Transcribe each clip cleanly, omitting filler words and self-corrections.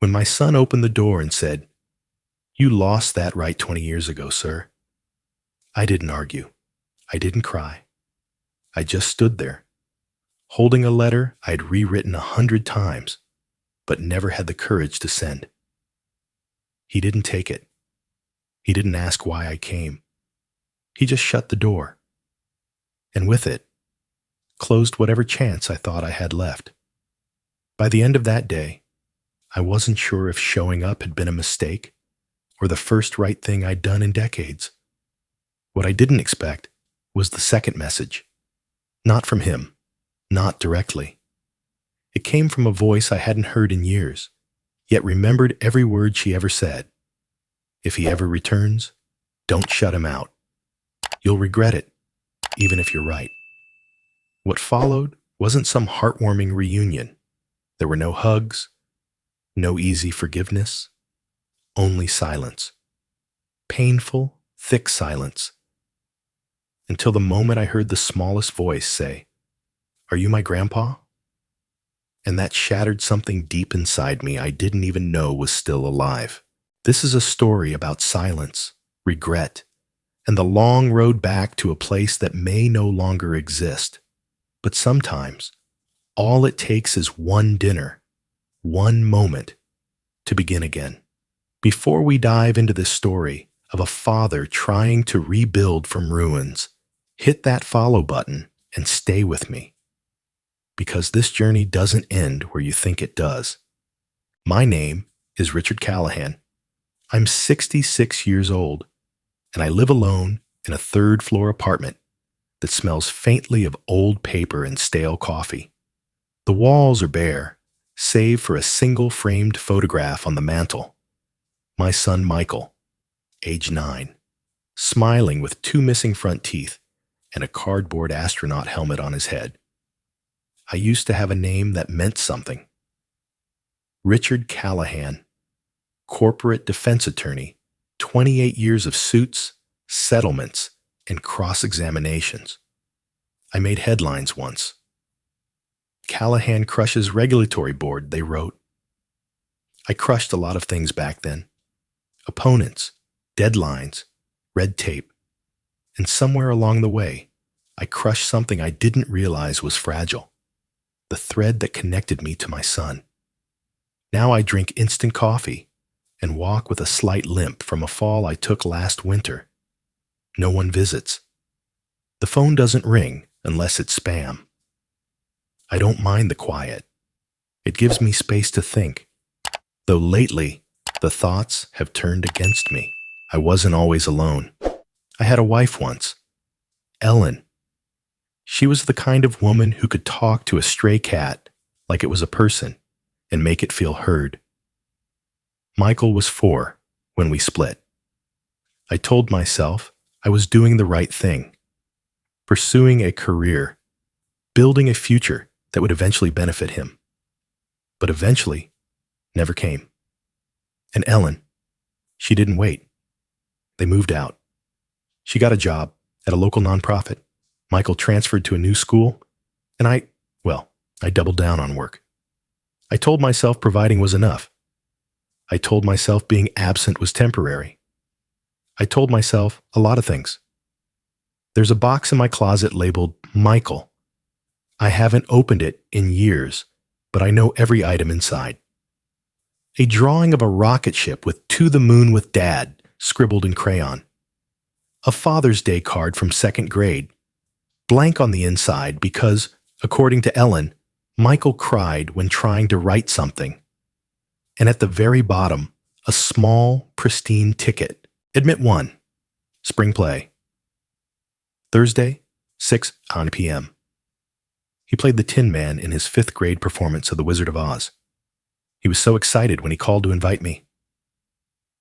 When my son opened the door and said, "You lost that right 20 years ago, sir," I didn't argue. I didn't cry. I just stood there, holding a letter I'd rewritten 100 times, but never had the courage to send. He didn't take it. He didn't ask why I came. He just shut the door, and with it, closed whatever chance I thought I had left. By the end of that day, I wasn't sure if showing up had been a mistake or the first right thing I'd done in decades. What I didn't expect was the second message. Not from him, not directly. It came from a voice I hadn't heard in years, yet remembered every word she ever said. If he ever returns, don't shut him out. You'll regret it, even if you're right. What followed wasn't some heartwarming reunion. There were no hugs, no easy forgiveness, only silence. Painful, thick silence. Until the moment I heard the smallest voice say, "Are you my grandpa?" And that shattered something deep inside me I didn't even know was still alive. This is a story about silence, regret, and the long road back to a place that may no longer exist. But sometimes, all it takes is one dinner, one moment, to begin again. Before we dive into this story of a father trying to rebuild from ruins, hit that follow button and stay with me. Because this journey doesn't end where you think it does. My name is Richard Callahan. I'm 66 years old, and I live alone in a third-floor apartment that smells faintly of old paper and stale coffee. The walls are bare, save for a single framed photograph on the mantel. My son Michael, age 9, smiling with 2 missing front teeth and a cardboard astronaut helmet on his head. I used to have a name that meant something. Richard Callahan, corporate defense attorney, 28 years of suits, settlements, and cross-examinations. I made headlines once. Callahan crushes regulatory board, they wrote. I crushed a lot of things back then. Opponents, deadlines, red tape. And somewhere along the way, I crushed something I didn't realize was fragile. The thread that connected me to my son. Now I drink instant coffee and walk with a slight limp from a fall I took last winter. No one visits. The phone doesn't ring unless it's spam. I don't mind the quiet. It gives me space to think. Though lately, the thoughts have turned against me. I wasn't always alone. I had a wife once, Ellen. She was the kind of woman who could talk to a stray cat like it was a person and make it feel heard. Michael was 4 when we split. I told myself I was doing the right thing, pursuing a career, building a future that would eventually benefit him. But eventually, never came. And Ellen, she didn't wait. They moved out. She got a job at a local nonprofit. Michael transferred to a new school, and I doubled down on work. I told myself providing was enough. I told myself being absent was temporary. I told myself a lot of things. There's a box in my closet labeled Michael. I haven't opened it in years, but I know every item inside. A drawing of a rocket ship with "To the Moon with Dad" scribbled in crayon. A Father's Day card from 2nd grade, blank on the inside because, according to Ellen, Michael cried when trying to write something. And at the very bottom, a small, pristine ticket. Admit 1. Spring play. Thursday, 6 p.m. He played the Tin Man in his 5th grade performance of The Wizard of Oz. He was so excited when he called to invite me.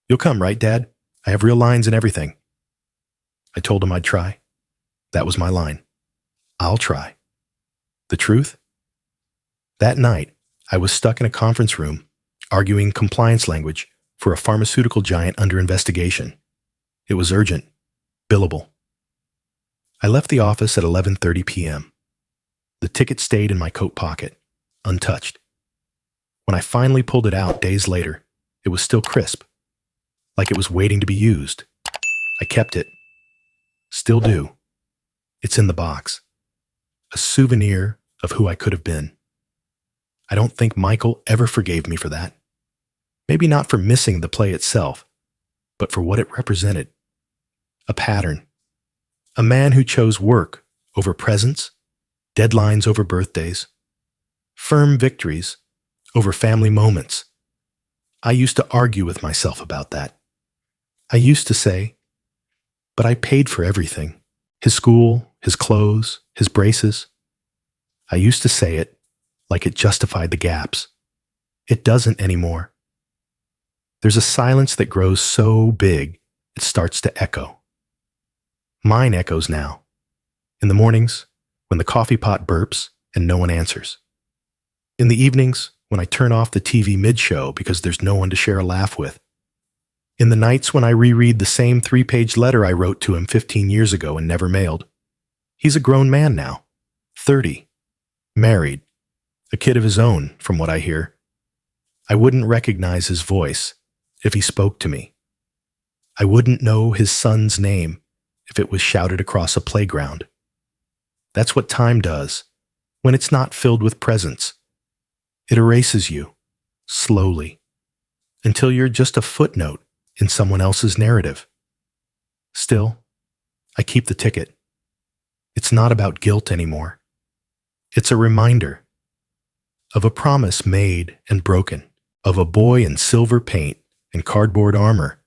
"You'll come, right, Dad? I have real lines and everything." I told him I'd try. That was my line. I'll try. The truth? That night, I was stuck in a conference room, arguing compliance language for a pharmaceutical giant under investigation. It was urgent, billable. I left the office at 11:30 p.m. The ticket stayed in my coat pocket, untouched. When I finally pulled it out days later, it was still crisp, like it was waiting to be used. I kept it. Still do. It's in the box. A souvenir of who I could have been. I don't think Michael ever forgave me for that. Maybe not for missing the play itself, but for what it represented. A pattern. A man who chose work over presents, deadlines over birthdays, firm victories over family moments. I used to argue with myself about that. I used to say, but I paid for everything. His school, his clothes, his braces. I used to say it like it justified the gaps. It doesn't anymore. There's a silence that grows so big, it starts to echo. Mine echoes now. In the mornings, when the coffee pot burps and no one answers. In the evenings, when I turn off the TV mid-show because there's no one to share a laugh with. In the nights when I reread the same 3-page letter I wrote to him 15 years ago and never mailed. He's a grown man now, 30, married, a kid of his own, from what I hear. I wouldn't recognize his voice if he spoke to me. I wouldn't know his son's name if it was shouted across a playground. That's what time does when it's not filled with presents. It erases you, slowly, until you're just a footnote in someone else's narrative. Still, I keep the ticket. It's not about guilt anymore. It's a reminder of a promise made and broken, of a boy in silver paint and cardboard armor,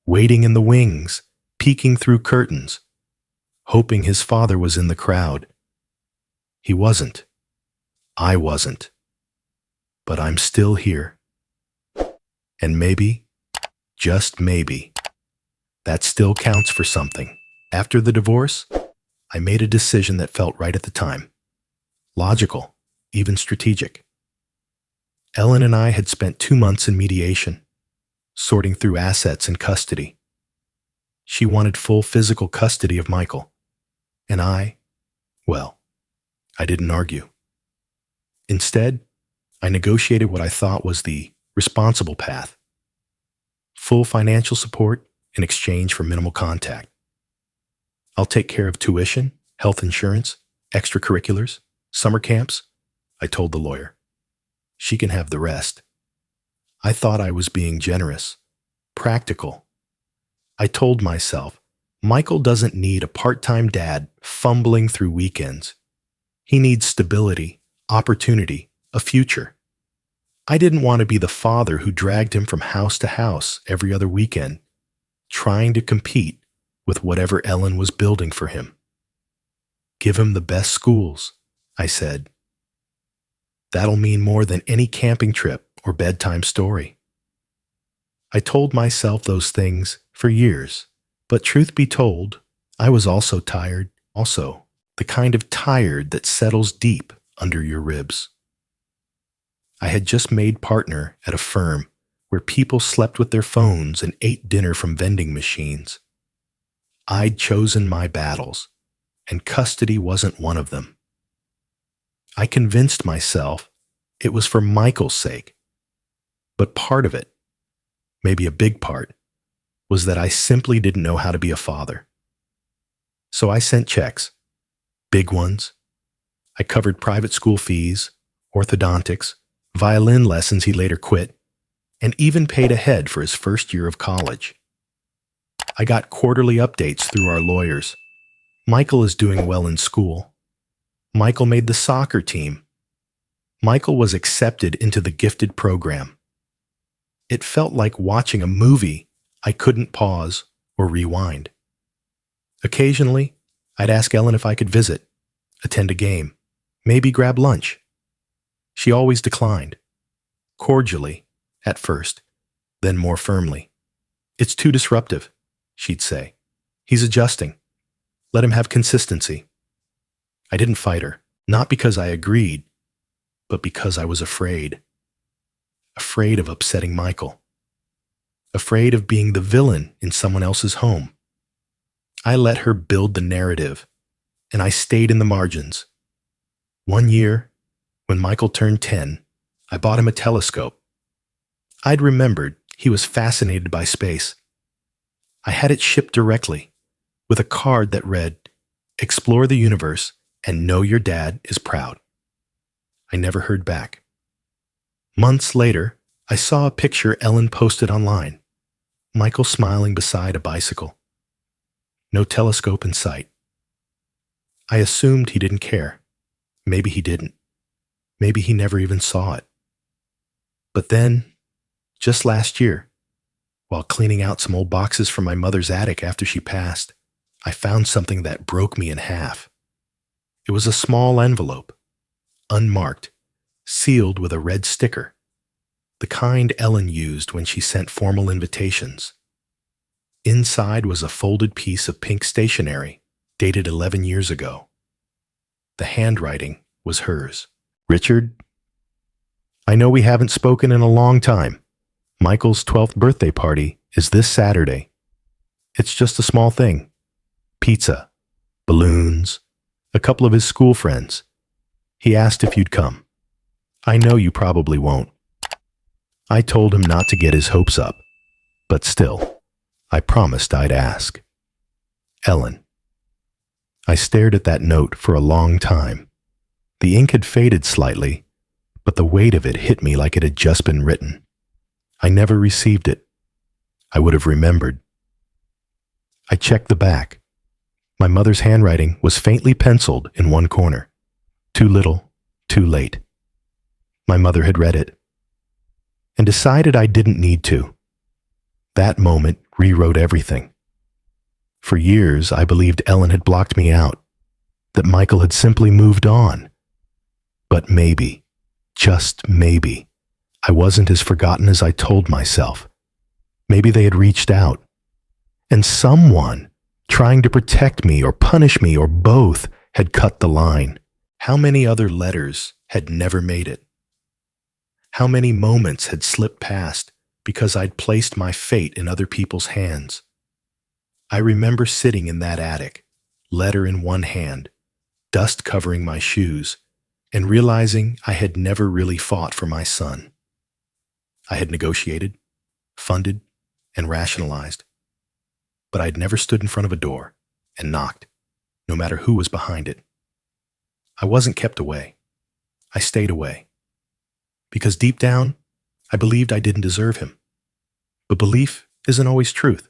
waiting in the wings, peeking through curtains, hoping his father was in the crowd. He wasn't. I wasn't. But I'm still here. And maybe, just maybe, that still counts for something. After the divorce, I made a decision that felt right at the time. Logical, even strategic. Ellen and I had spent 2 months in mediation, sorting through assets and custody. She wanted full physical custody of Michael. And I didn't argue. Instead, I negotiated what I thought was the responsible path. Full financial support in exchange for minimal contact. I'll take care of tuition, health insurance, extracurriculars, summer camps, I told the lawyer. She can have the rest. I thought I was being generous, practical. I told myself, Michael doesn't need a part-time dad fumbling through weekends. He needs stability, opportunity, a future. I didn't want to be the father who dragged him from house to house every other weekend, trying to compete with whatever Ellen was building for him. Give him the best schools, I said. That'll mean more than any camping trip or bedtime story. I told myself those things for years, but truth be told, I was also tired, the kind of tired that settles deep under your ribs. I had just made partner at a firm where people slept with their phones and ate dinner from vending machines. I'd chosen my battles, and custody wasn't one of them. I convinced myself it was for Michael's sake, but part of it, maybe a big part, was that I simply didn't know how to be a father. So I sent checks, big ones. I covered private school fees, orthodontics, violin lessons he later quit, and even paid ahead for his first year of college. I got quarterly updates through our lawyers. Michael is doing well in school. Michael made the soccer team. Michael was accepted into the gifted program. It felt like watching a movie I couldn't pause or rewind. Occasionally, I'd ask Ellen if I could visit, attend a game, maybe grab lunch. She always declined. Cordially, at first, then more firmly. It's too disruptive, she'd say. He's adjusting. Let him have consistency. I didn't fight her, not because I agreed, but because I was afraid. Afraid of upsetting Michael. Afraid of being the villain in someone else's home. I let her build the narrative, and I stayed in the margins. One year, when Michael turned 10, I bought him a telescope. I'd remembered he was fascinated by space. I had it shipped directly, with a card that read, "Explore the universe and know your dad is proud." I never heard back. Months later, I saw a picture Ellen posted online. Michael smiling beside a bicycle. No telescope in sight. I assumed he didn't care. Maybe he didn't. Maybe he never even saw it. But then, just last year, while cleaning out some old boxes from my mother's attic after she passed, I found something that broke me in half. It was a small envelope, unmarked, sealed with a red sticker, the kind Ellen used when she sent formal invitations. Inside was a folded piece of pink stationery, dated 11 years ago. The handwriting was hers. "Richard, I know we haven't spoken in a long time. Michael's 12th birthday party is this Saturday. It's just a small thing. Pizza, balloons, a couple of his school friends. He asked if you'd come. I know you probably won't." I told him not to get his hopes up, but still, I promised I'd ask. Ellen. I stared at that note for a long time. The ink had faded slightly, but the weight of it hit me like it had just been written. I never received it. I would have remembered. I checked the back. My mother's handwriting was faintly penciled in one corner. Too little, too late. My mother had read it and decided I didn't need to. That moment rewrote everything. For years, I believed Ellen had blocked me out, that Michael had simply moved on. But maybe, just maybe, I wasn't as forgotten as I told myself. Maybe they had reached out, and someone, trying to protect me or punish me or both, had cut the line. How many other letters had never made it? How many moments had slipped past because I'd placed my fate in other people's hands? I remember sitting in that attic, letter in one hand, dust covering my shoes, and realizing I had never really fought for my son. I had negotiated, funded, and rationalized, but I'd never stood in front of a door and knocked, no matter who was behind it. I wasn't kept away. I stayed away. Because deep down, I believed I didn't deserve him. But belief isn't always truth.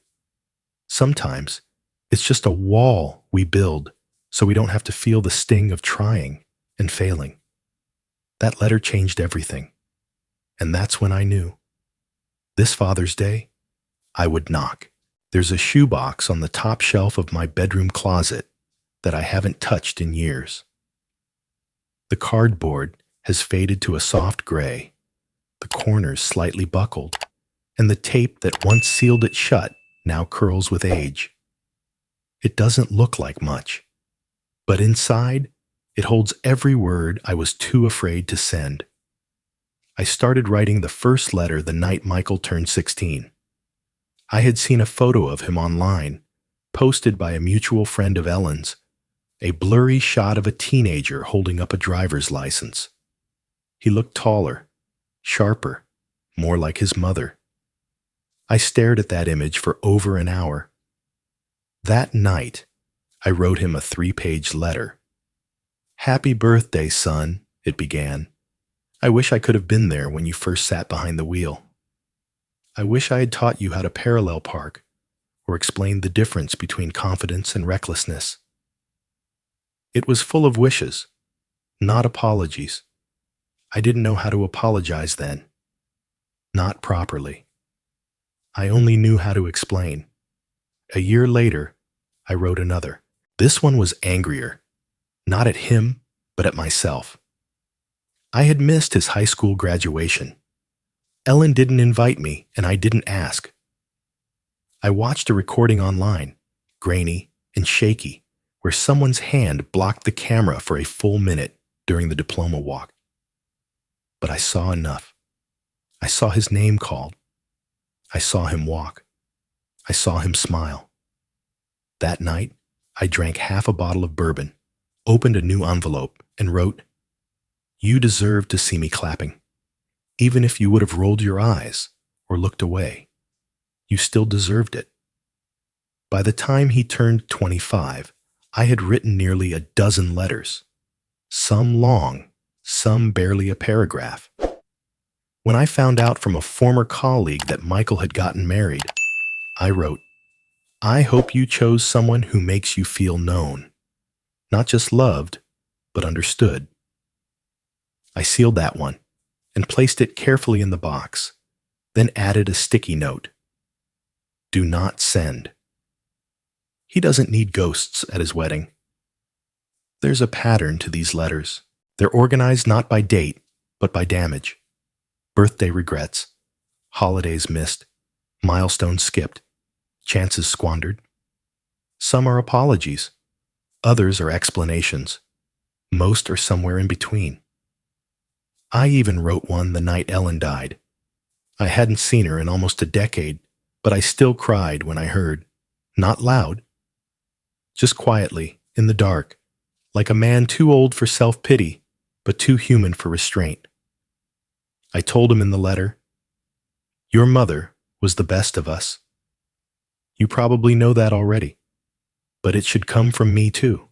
Sometimes, it's just a wall we build so we don't have to feel the sting of trying and failing. That letter changed everything. And that's when I knew. This Father's Day, I would knock. There's a shoebox on the top shelf of my bedroom closet that I haven't touched in years. The cardboard has faded to a soft gray, the corners slightly buckled, and the tape that once sealed it shut now curls with age. It doesn't look like much, but inside, it holds every word I was too afraid to send. I started writing the first letter the night Michael turned 16. I had seen a photo of him online, posted by a mutual friend of Ellen's, a blurry shot of a teenager holding up a driver's license. He looked taller, sharper, more like his mother. I stared at that image for over an hour. That night, I wrote him a 3-page letter. "Happy birthday, son," it began. "I wish I could have been there when you first sat behind the wheel. I wish I had taught you how to parallel park or explained the difference between confidence and recklessness." It was full of wishes, not apologies. I didn't know how to apologize then. Not properly. I only knew how to explain. A year later, I wrote another. This one was angrier, not at him, but at myself. I had missed his high school graduation. Ellen didn't invite me, and I didn't ask. I watched a recording online, grainy and shaky, where someone's hand blocked the camera for a full minute during the diploma walk. But I saw enough. I saw his name called. I saw him walk. I saw him smile. That night, I drank half a bottle of bourbon, opened a new envelope, and wrote, "You deserve to see me clapping. even if you would have rolled your eyes or looked away. You still deserved it. By the time he turned 25, I had written nearly a dozen letters, some long, some barely a paragraph. When I found out from a former colleague that Michael had gotten married, I wrote, "I hope you chose someone who makes you feel known, not just loved, but understood." I sealed that one and placed it carefully in the box, then added a sticky note. "Do not send." He doesn't need ghosts at his wedding. There's a pattern to these letters. They're organized not by date, but by damage. Birthday regrets, holidays missed, milestones skipped, chances squandered. Some are apologies. Others are explanations. Most are somewhere in between. I even wrote one the night Ellen died. I hadn't seen her in almost a decade, but I still cried when I heard, not loud, just quietly, in the dark, like a man too old for self-pity, but too human for restraint. I told him in the letter, "Your mother was the best of us. You probably know that already, but it should come from me too."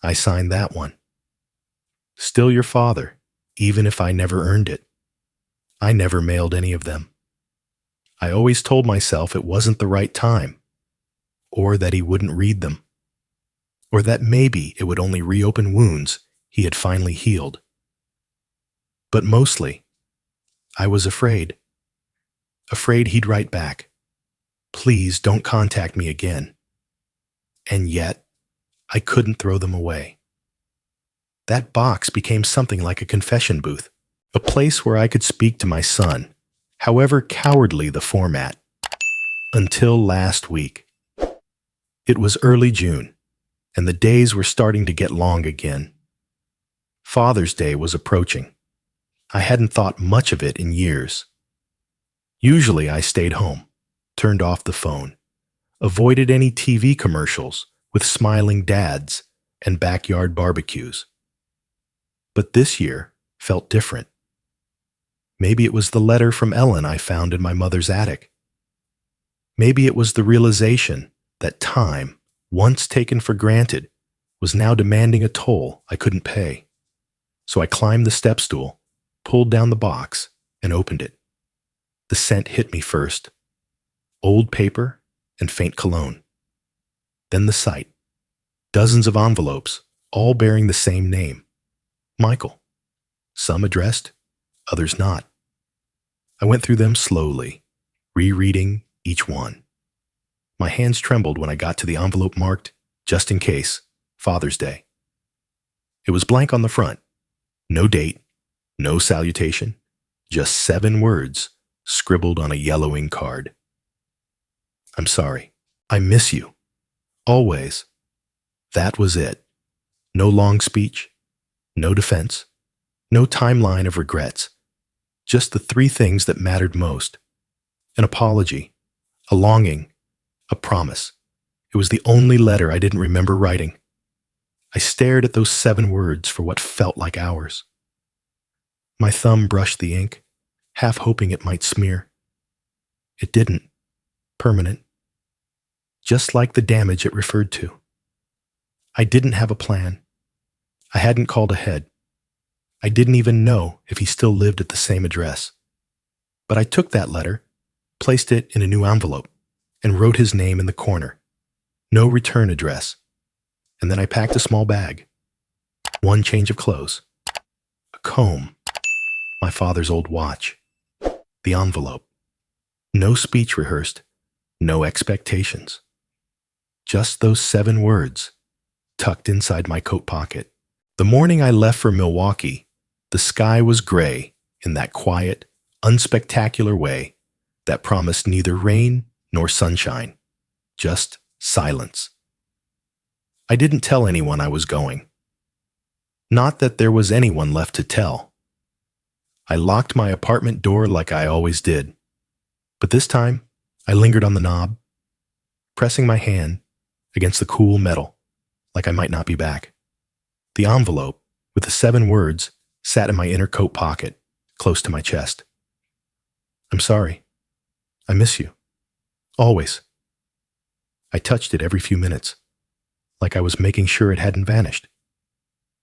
I signed that one. Still your father, even if I never earned it. I never mailed any of them. I always told myself it wasn't the right time, or that he wouldn't read them, or that maybe it would only reopen wounds he had finally healed. But mostly, I was afraid. Afraid he'd write back, "Please don't contact me again." And yet, I couldn't throw them away. That box became something like a confession booth, a place where I could speak to my son, however cowardly the format. Until last week. It was early June, and the days were starting to get long again. Father's Day was approaching. I hadn't thought much of it in years. Usually I stayed home, turned off the phone, avoided any TV commercials with smiling dads and backyard barbecues. But this year felt different. Maybe it was the letter from Ellen I found in my mother's attic. Maybe it was the realization that time, once taken for granted, was now demanding a toll I couldn't pay. So I climbed the step stool, pulled down the box, and opened it. The scent hit me first. Old paper and faint cologne. Then the sight. Dozens of envelopes, all bearing the same name. Michael. Some addressed, others not. I went through them slowly, rereading each one. My hands trembled when I got to the envelope marked, "Just in case, Father's Day." It was blank on the front. No date, no salutation, just 7 words scribbled on a yellowing card. "I'm sorry. I miss you. Always." That was it. No long speech, no defense, no timeline of regrets. Just the 3 things that mattered most. An apology, a longing, a promise. It was the only letter I didn't remember writing. I stared at those 7 words for what felt like hours. My thumb brushed the ink, half hoping it might smear. It didn't. Permanent. Just like the damage it referred to. I didn't have a plan. I hadn't called ahead. I didn't even know if he still lived at the same address. But I took that letter, placed it in a new envelope, and wrote his name in the corner. No return address. And then I packed a small bag. 1 change of clothes. A comb. My father's old watch. The envelope. No speech rehearsed. No expectations. Just those 7 words, tucked inside my coat pocket. The morning I left for Milwaukee, the sky was gray in that quiet, unspectacular way that promised neither rain nor sunshine, just silence. I didn't tell anyone I was going. Not that there was anyone left to tell. I locked my apartment door like I always did, but this time I lingered on the knob, pressing my hand against the cool metal like I might not be back. The envelope, with the 7 words, sat in my inner coat pocket, close to my chest. I'm sorry. I miss you. Always. I touched it every few minutes, like I was making sure it hadn't vanished.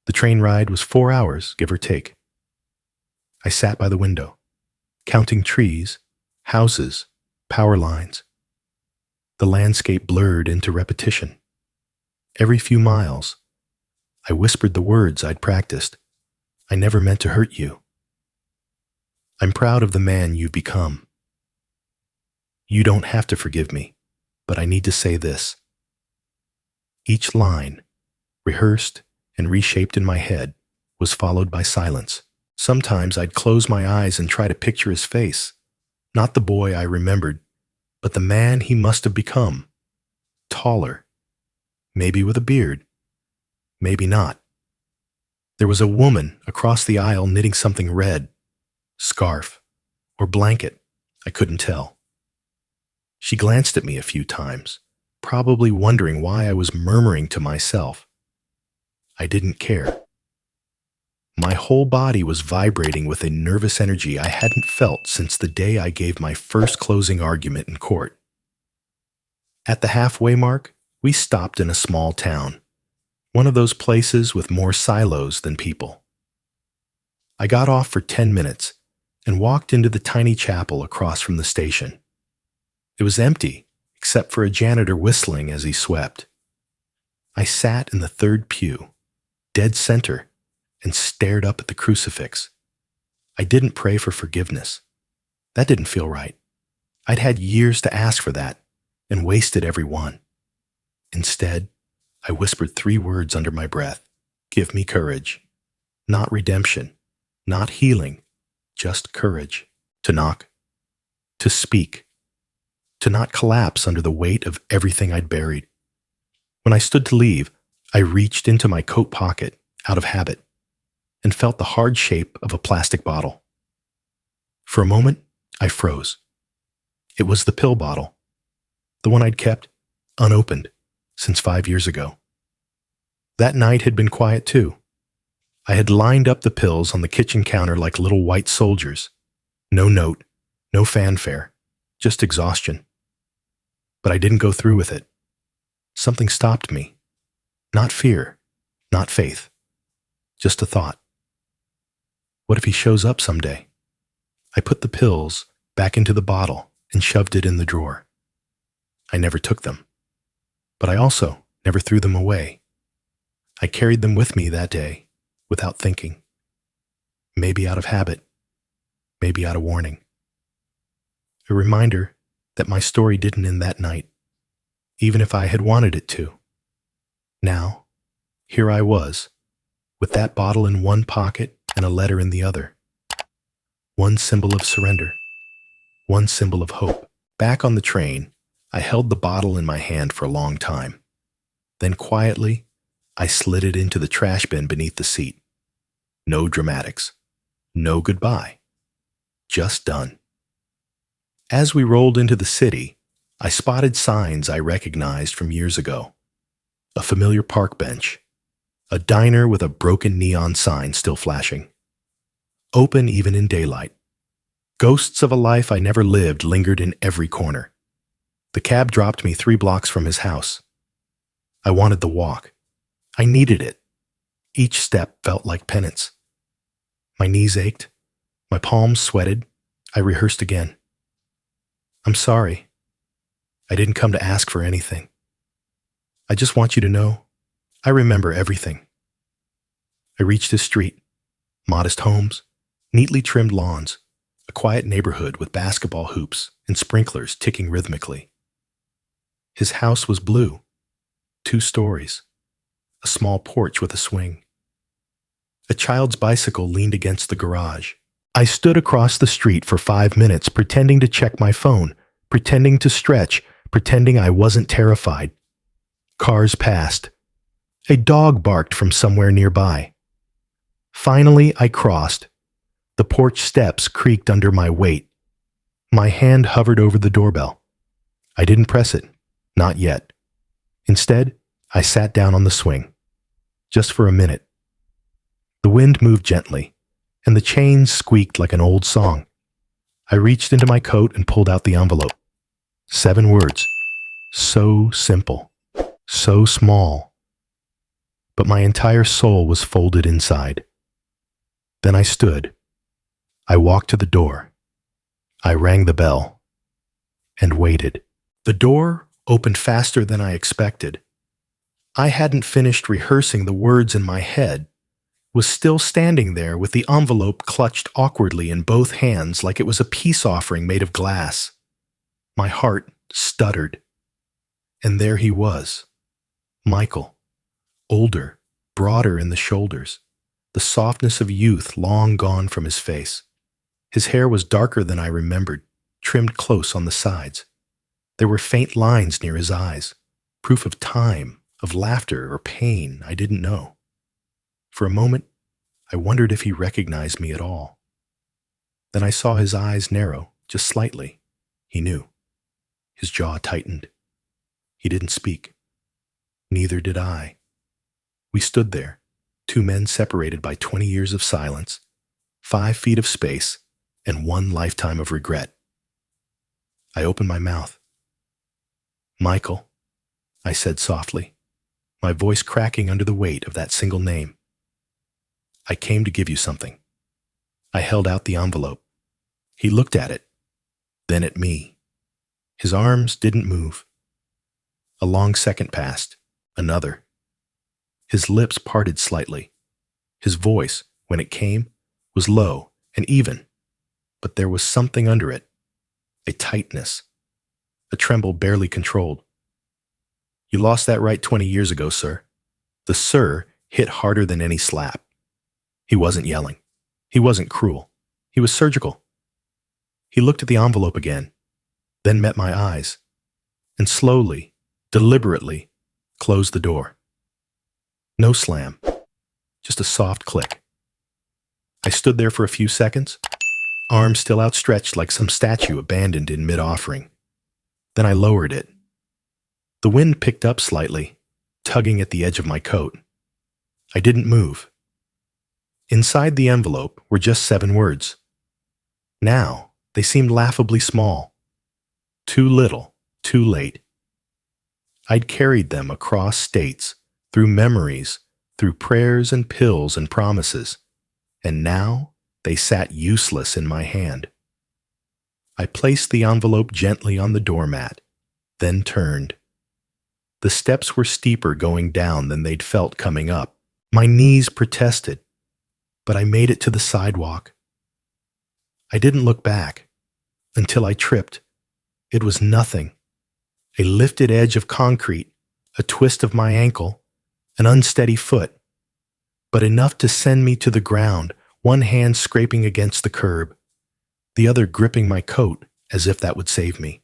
The train ride was 4 hours, give or take. I sat by the window, counting trees, houses, power lines. The landscape blurred into repetition. Every few miles, I whispered the words I'd practiced. I never meant to hurt you. I'm proud of the man you've become. You don't have to forgive me, but I need to say this. Each line, rehearsed and reshaped in my head, was followed by silence. Sometimes I'd close my eyes and try to picture his face, not the boy I remembered, but the man he must have become. Taller, maybe with a beard, maybe not. There was a woman across the aisle knitting something red, scarf or blanket, I couldn't tell. She glanced at me a few times, probably wondering why I was murmuring to myself. I didn't care. My whole body was vibrating with a nervous energy I hadn't felt since the day I gave my first closing argument in court. At the halfway mark, we stopped in a small town, one of those places with more silos than people. I got off for 10 minutes and walked into the tiny chapel across from the station. It was empty, except for a janitor whistling as he swept. I sat in the third pew, dead center, and stared up at the crucifix. I didn't pray for forgiveness. That didn't feel right. I'd had years to ask for that, and wasted every one. Instead, I whispered 3 words under my breath. Give me courage. Not redemption, not healing, just courage. To knock, to speak, to not collapse under the weight of everything I'd buried. When I stood to leave, I reached into my coat pocket, out of habit, and felt the hard shape of a plastic bottle. For a moment, I froze. It was the pill bottle, the one I'd kept, unopened, since 5 years ago. That night had been quiet too. I had lined up the pills on the kitchen counter like little white soldiers. No note, no fanfare, just exhaustion. But I didn't go through with it. Something stopped me. Not fear, not faith, just a thought. What if he shows up someday? I put the pills back into the bottle and shoved it in the drawer. I never took them, but I also never threw them away. I carried them with me that day, without thinking. Maybe out of habit, maybe out of warning. A reminder that my story didn't end that night, even if I had wanted it to. Now, here I was, with that bottle in one pocket and a letter in the other. One symbol of surrender, one symbol of hope. Back on the train, I held the bottle in my hand for a long time. Then quietly, I slid it into the trash bin beneath the seat. No dramatics, no goodbye, just done. As we rolled into the city, I spotted signs I recognized from years ago. A familiar park bench, a diner with a broken neon sign still flashing. Open even in daylight. Ghosts of a life I never lived lingered in every corner. The cab dropped me 3 blocks from his house. I wanted the walk. I needed it. Each step felt like penance. My knees ached. My palms sweated. I rehearsed again. I'm sorry. I didn't come to ask for anything. I just want you to know, I remember everything. I reached his street. Modest homes, neatly trimmed lawns, a quiet neighborhood with basketball hoops and sprinklers ticking rhythmically. His house was blue, 2 stories, a small porch with a swing. A child's bicycle leaned against the garage. I stood across the street for 5 minutes pretending to check my phone, pretending to stretch, pretending I wasn't terrified. Cars passed. A dog barked from somewhere nearby. Finally, I crossed. The porch steps creaked under my weight. My hand hovered over the doorbell. I didn't press it, not yet. Instead, I sat down on the swing, just for a minute. The wind moved gently, and the chain squeaked like an old song. I reached into my coat and pulled out the envelope. 7 words. So simple. So small. But my entire soul was folded inside. Then I stood. I walked to the door. I rang the bell. And waited. The door opened faster than I expected. I hadn't finished rehearsing the words in my head, was still standing there with the envelope clutched awkwardly in both hands like it was a peace offering made of glass. My heart stuttered. And there he was. Michael. Older, broader in the shoulders, the softness of youth long gone from his face. His hair was darker than I remembered, trimmed close on the sides. There were faint lines near his eyes, proof of time, of laughter or pain I didn't know. For a moment, I wondered if he recognized me at all. Then I saw his eyes narrow, just slightly. He knew. His jaw tightened. He didn't speak. Neither did I. We stood there, 2 men separated by 20 years of silence, 5 feet of space, and 1 lifetime of regret. I opened my mouth. Michael, I said softly, my voice cracking under the weight of that single name. I came to give you something. I held out the envelope. He looked at it, then at me. His arms didn't move. A long second passed, another. His lips parted slightly. His voice, when it came, was low and even, but there was something under it, a tightness, a tremble barely controlled. You lost that right 20 years ago, sir. The sir hit harder than any slap. He wasn't yelling. He wasn't cruel. He was surgical. He looked at the envelope again, then met my eyes, and slowly, deliberately, closed the door. No slam, just a soft click. I stood there for a few seconds, arms still outstretched like some statue abandoned in mid-offering. Then I lowered it. The wind picked up slightly, tugging at the edge of my coat. I didn't move. Inside the envelope were just 7 words. Now, they seemed laughably small. Too little, too late. I'd carried them across states, through memories, through prayers and pills and promises, and now they sat useless in my hand. I placed the envelope gently on the doormat, then turned. The steps were steeper going down than they'd felt coming up. My knees protested, but I made it to the sidewalk. I didn't look back until I tripped. It was nothing. A lifted edge of concrete, a twist of my ankle, an unsteady foot, but enough to send me to the ground, one hand scraping against the curb, the other gripping my coat as if that would save me.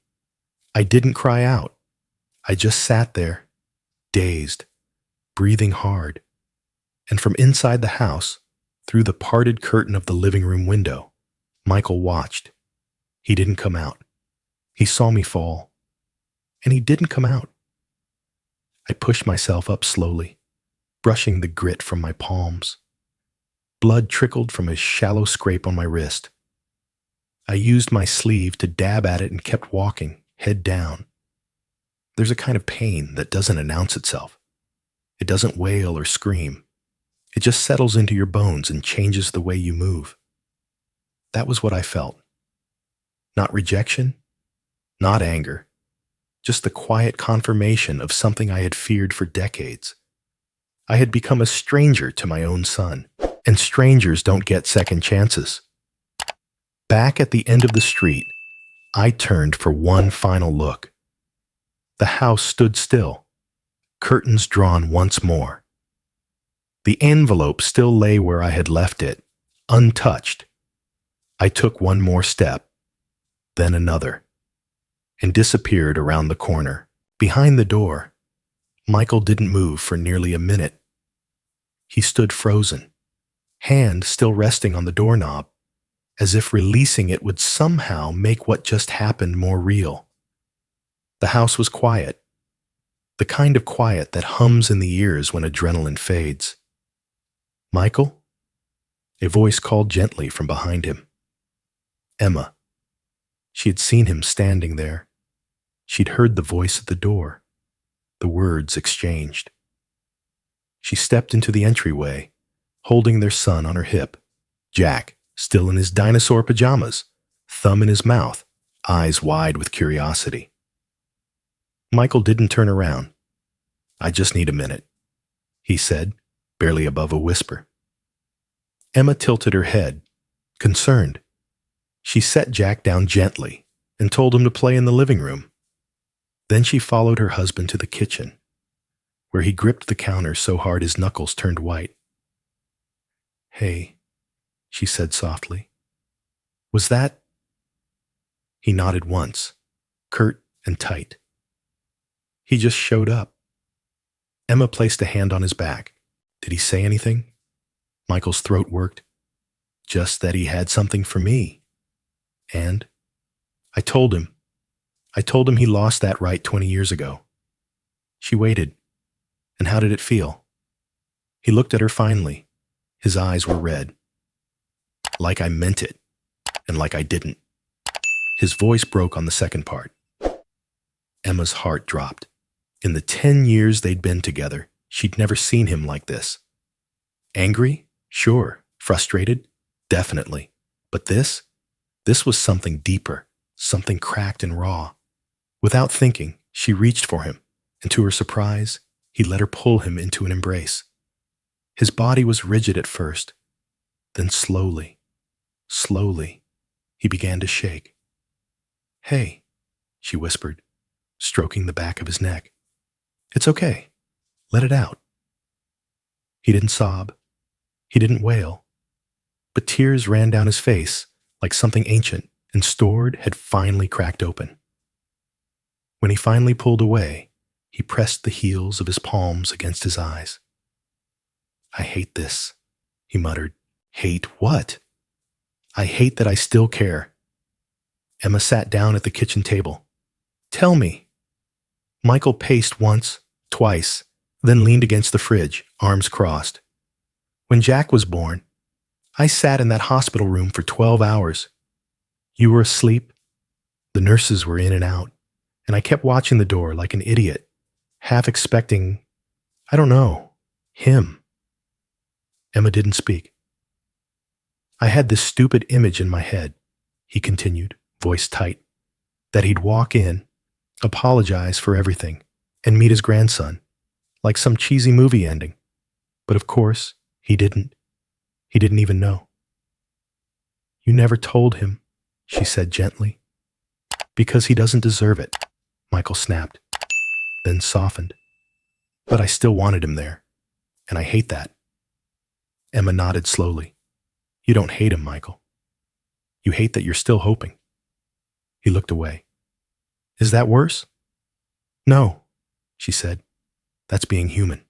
I didn't cry out. I just sat there, dazed, breathing hard, and from inside the house, through the parted curtain of the living room window, Michael watched. He didn't come out. He saw me fall, and he didn't come out. I pushed myself up slowly, brushing the grit from my palms. Blood trickled from a shallow scrape on my wrist. I used my sleeve to dab at it and kept walking, head down. There's a kind of pain that doesn't announce itself. It doesn't wail or scream. It just settles into your bones and changes the way you move. That was what I felt. Not rejection, not anger, just the quiet confirmation of something I had feared for decades. I had become a stranger to my own son, and strangers don't get second chances. Back at the end of the street, I turned for one final look. The house stood still, curtains drawn once more. The envelope still lay where I had left it, untouched. I took one more step, then another, and disappeared around the corner. Behind the door, Michael didn't move for nearly a minute. He stood frozen, hand still resting on the doorknob, as if releasing it would somehow make what just happened more real. The house was quiet, the kind of quiet that hums in the ears when adrenaline fades. Michael? A voice called gently from behind him. Emma. She had seen him standing there. She'd heard the voice at the door. The words exchanged. She stepped into the entryway, holding their son on her hip. Jack, still in his dinosaur pajamas, thumb in his mouth, eyes wide with curiosity. Michael didn't turn around. "I just need a minute," he said, barely above a whisper. Emma tilted her head, concerned. She set Jack down gently and told him to play in the living room. Then she followed her husband to the kitchen, where he gripped the counter so hard his knuckles turned white. "Hey," she said softly. "Was that—" He nodded once, curt and tight. "He just showed up." Emma placed a hand on his back. "Did he say anything?" Michael's throat worked. "Just that he had something for me. And I told him he lost that right 20 years ago." She waited. "And how did it feel?" He looked at her finally. His eyes were red. "Like I meant it, and like I didn't." His voice broke on the second part. Emma's heart dropped. In the 10 years they'd been together, she'd never seen him like this. Angry? Sure. Frustrated? Definitely. But this was something deeper, something cracked and raw. Without thinking, she reached for him, and to her surprise, he let her pull him into an embrace. His body was rigid at first. Then slowly, he began to shake. "Hey," she whispered, stroking the back of his neck. "It's okay. Let it out." He didn't sob. He didn't wail. But tears ran down his face like something ancient and stored had finally cracked open. When he finally pulled away, he pressed the heels of his palms against his eyes. "I hate this," he muttered. "Hate what?" "I hate that I still care." Emma sat down at the kitchen table. "Tell me." Michael paced once, twice, then leaned against the fridge, arms crossed. "When Jack was born, I sat in that hospital room for 12 hours. You were asleep. The nurses were in and out, and I kept watching the door like an idiot, half expecting, I don't know, him." Emma didn't speak. "I had this stupid image in my head," he continued, voice tight, "that he'd walk in, apologize for everything, and meet his grandson, like some cheesy movie ending. But of course, he didn't. He didn't even know." "You never told him," she said gently. "Because he doesn't deserve it," Michael snapped, then softened. "But I still wanted him there, and I hate that." Emma nodded slowly. "You don't hate him, Michael. You hate that you're still hoping." He looked away. "Is that worse?" "No," she said. "That's being human."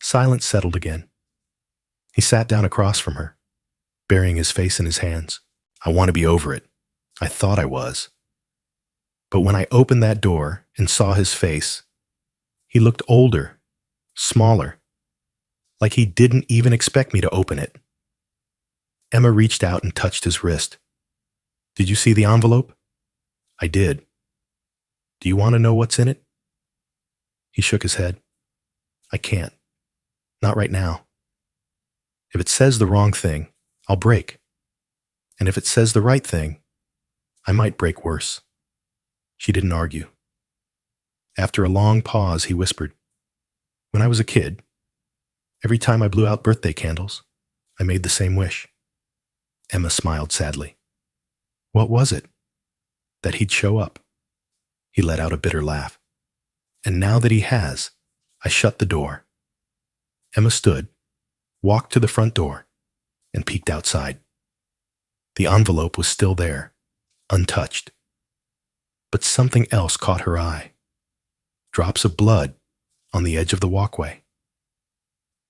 Silence settled again. He sat down across from her, burying his face in his hands. "I want to be over it. I thought I was. But when I opened that door and saw his face, he looked older, smaller, like he didn't even expect me to open it." Emma reached out and touched his wrist. "Did you see the envelope?" "I did. Do you want to know what's in it?" He shook his head. "I can't. Not right now. If it says the wrong thing, I'll break. And if it says the right thing, I might break worse." She didn't argue. After a long pause, he whispered, "When I was a kid, every time I blew out birthday candles, I made the same wish." Emma smiled sadly. "What was it?" "That he'd show up." He let out a bitter laugh. "And now that he has, I shut the door." Emma stood, walked to the front door, and peeked outside. The envelope was still there, untouched. But something else caught her eye. Drops of blood on the edge of the walkway.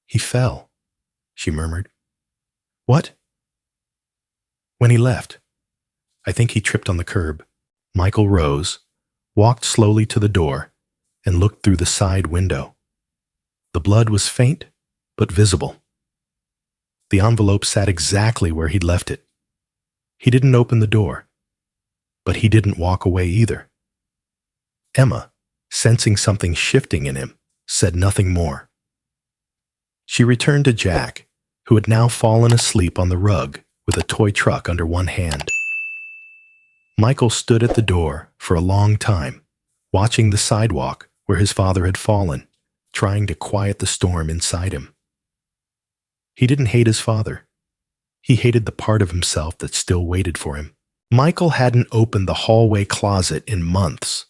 "He fell," she murmured. "What?" "When he left. I think he tripped on the curb." Michael rose, walked slowly to the door, and looked through the side window. The blood was faint, but visible. The envelope sat exactly where he'd left it. He didn't open the door, but he didn't walk away either. Emma, sensing something shifting in him, said nothing more. She returned to Jack, who had now fallen asleep on the rug with a toy truck under one hand. Michael stood at the door for a long time, watching the sidewalk where his father had fallen, trying to quiet the storm inside him. He didn't hate his father. He hated the part of himself that still waited for him. Michael hadn't opened the hallway closet in months.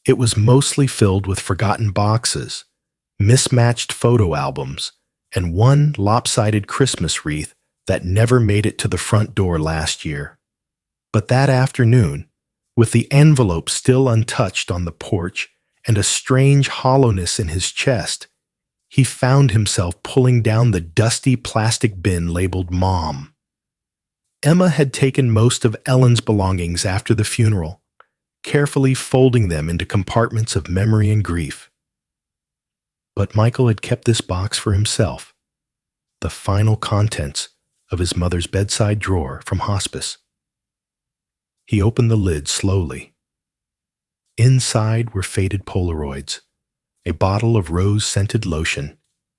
It was mostly filled with forgotten boxes, mismatched photo albums, and one lopsided Christmas wreath that never made it to the front door last year. But that afternoon, with the envelope still untouched on the porch and a strange hollowness in his chest, he found himself pulling down the dusty plastic bin labeled Mom. Emma had taken most of Ellen's belongings after the funeral, carefully folding them into compartments of memory and grief. But Michael had kept this box for himself, the final contents of his mother's bedside drawer from hospice. He opened the lid slowly. Inside were faded Polaroids, a bottle of rose-scented lotion,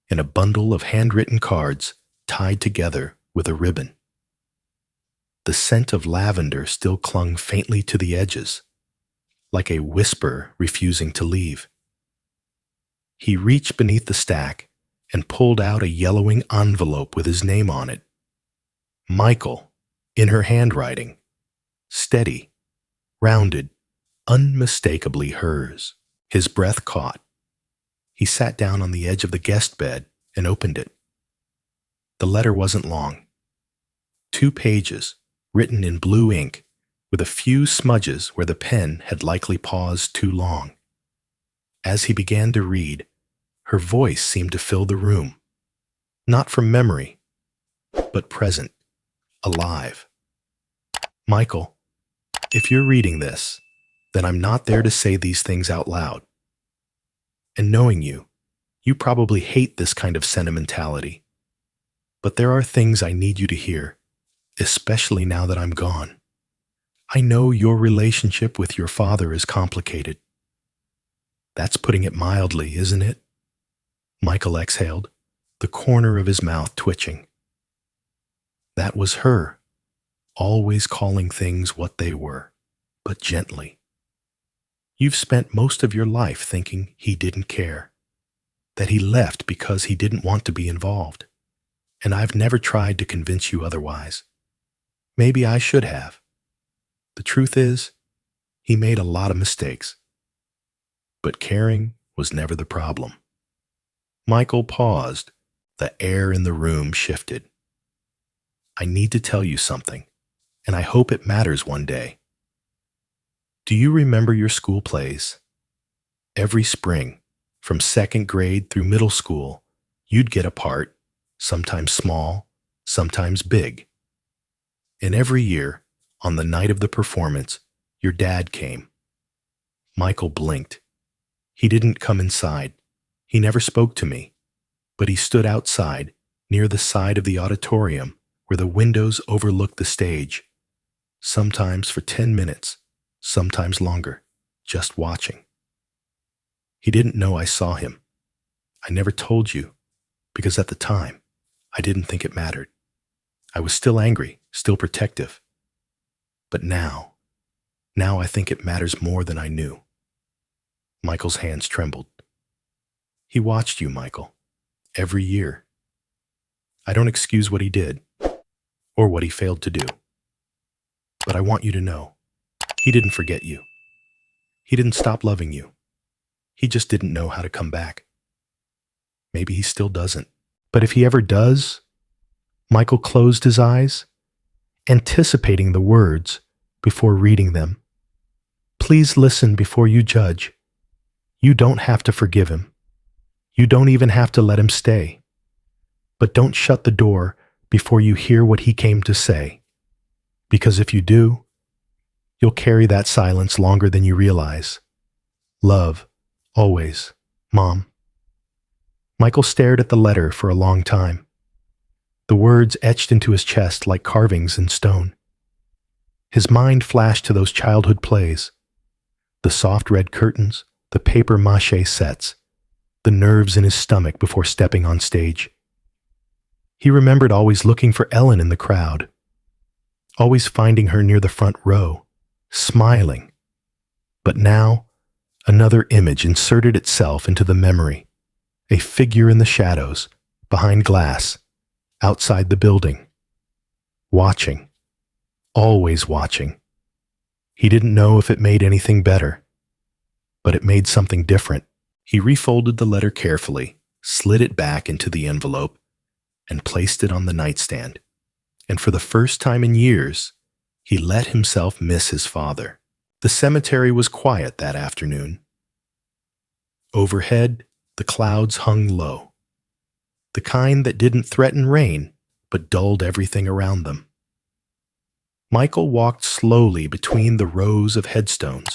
and a bundle of handwritten cards tied together with a ribbon. The scent of lavender still clung faintly to the edges, like a whisper refusing to leave. He reached beneath the stack and pulled out a yellowing envelope with his name on it. Michael, in her handwriting, steady, rounded, unmistakably hers. His breath caught. He sat down on the edge of the guest bed and opened it. The letter wasn't long. 2 pages, written in blue ink, with a few smudges where the pen had likely paused too long. As he began to read, her voice seemed to fill the room, not from memory, but present, alive. Michael, if you're reading this, then I'm not there to say these things out loud. And knowing you, you probably hate this kind of sentimentality. But there are things I need you to hear, especially now that I'm gone. I know your relationship with your father is complicated. That's putting it mildly, isn't it? Michael exhaled, the corner of his mouth twitching. That was her, always calling things what they were, but gently. You've spent most of your life thinking he didn't care, that he left because he didn't want to be involved, and I've never tried to convince you otherwise. Maybe I should have. The truth is, he made a lot of mistakes. But caring was never the problem. Michael paused. The air in the room shifted. I need to tell you something, and I hope it matters one day. Do you remember your school plays? Every spring, from 2nd grade through middle school, you'd get a part, sometimes small, sometimes big. And every year, on the night of the performance, your dad came. Michael blinked. He didn't come inside. He never spoke to me, but he stood outside, near the side of the auditorium where the windows overlooked the stage, sometimes for 10 minutes, sometimes longer, just watching. He didn't know I saw him. I never told you, because at the time, I didn't think it mattered. I was still angry, still protective. But now I think it matters more than I knew. Michael's hands trembled. He watched you, Michael, every year. I don't excuse what he did, or what he failed to do. But I want you to know, he didn't forget you. He didn't stop loving you. He just didn't know how to come back. Maybe he still doesn't. But if he ever does, Michael closed his eyes, anticipating the words before reading them. Please listen before you judge. You don't have to forgive him. You don't even have to let him stay. But don't shut the door before you hear what he came to say. Because if you do, you'll carry that silence longer than you realize. Love, always, Mom. Michael stared at the letter for a long time. the words etched into his chest like carvings in stone. His mind flashed to those childhood plays, the soft red curtains, the paper mache sets, the nerves in his stomach before stepping on stage. He remembered always looking for Ellen in the crowd, always finding her near the front row, smiling. But now, another image inserted itself into the memory, a figure in the shadows, behind glass, outside the building, watching, always watching. He didn't know if it made anything better, but it made something different. He refolded the letter carefully, slid it back into the envelope, and placed it on the nightstand. And for the first time in years, he let himself miss his father. The cemetery was quiet that afternoon. Overhead, the clouds hung low, the kind that didn't threaten rain, but dulled everything around them. Michael walked slowly between the rows of headstones,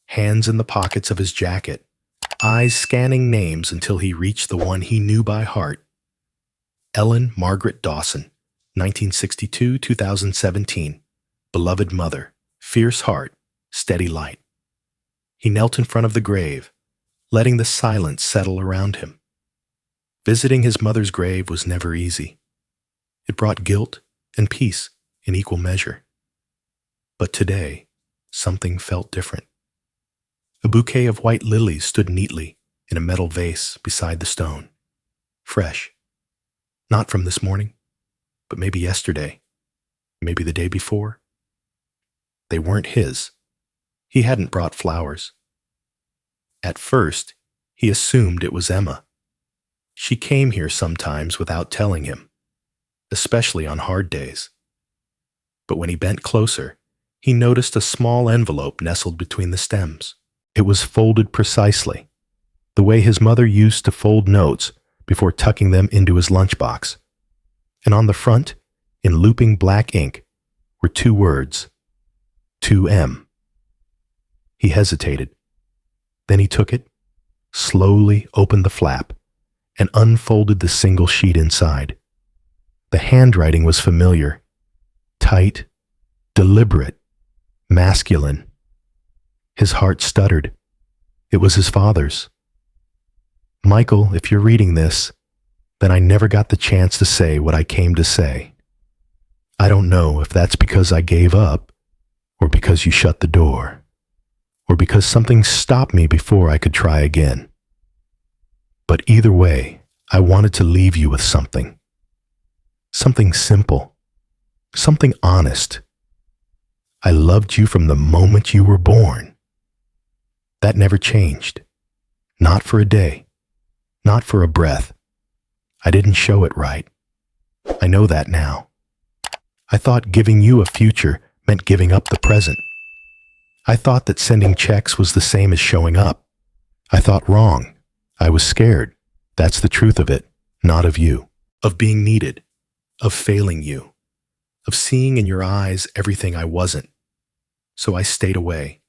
hands in the pockets of his jacket, eyes scanning names until he reached the one he knew by heart. Ellen Margaret Dawson, 1962-2017. Beloved mother, fierce heart, steady light. He knelt in front of the grave, letting the silence settle around him. Visiting his mother's grave was never easy. It brought guilt and peace in equal measure. But today, something felt different. A bouquet of white lilies stood neatly in a metal vase beside the stone. Fresh. Not from this morning, but maybe yesterday, maybe the day before. They weren't his. He hadn't brought flowers. At first, he assumed it was Emma. She came here sometimes without telling him, especially on hard days. But when he bent closer, he noticed a small envelope nestled between the stems. It was folded precisely, the way his mother used to fold notes before tucking them into his lunchbox. And on the front, in looping black ink, were two words, to M. He hesitated. Then he took it, slowly opened the flap, and unfolded the single sheet inside. The handwriting was familiar, tight, deliberate, masculine. His heart stuttered. It was his father's. Michael, if you're reading this, then I never got the chance to say what I came to say. I don't know if that's because I gave up, or because you shut the door, or because something stopped me before I could try again. But either way, I wanted to leave you with something. Something simple. Something honest. I loved you from the moment you were born. That never changed. Not for a day. Not for a breath. I didn't show it right. I know that now. I thought giving you a future meant giving up the present. I thought that sending checks was the same as showing up. I thought wrong. I was scared. That's the truth of it, not of you. Of being needed. Of failing you. Of seeing in your eyes everything I wasn't. So I stayed away.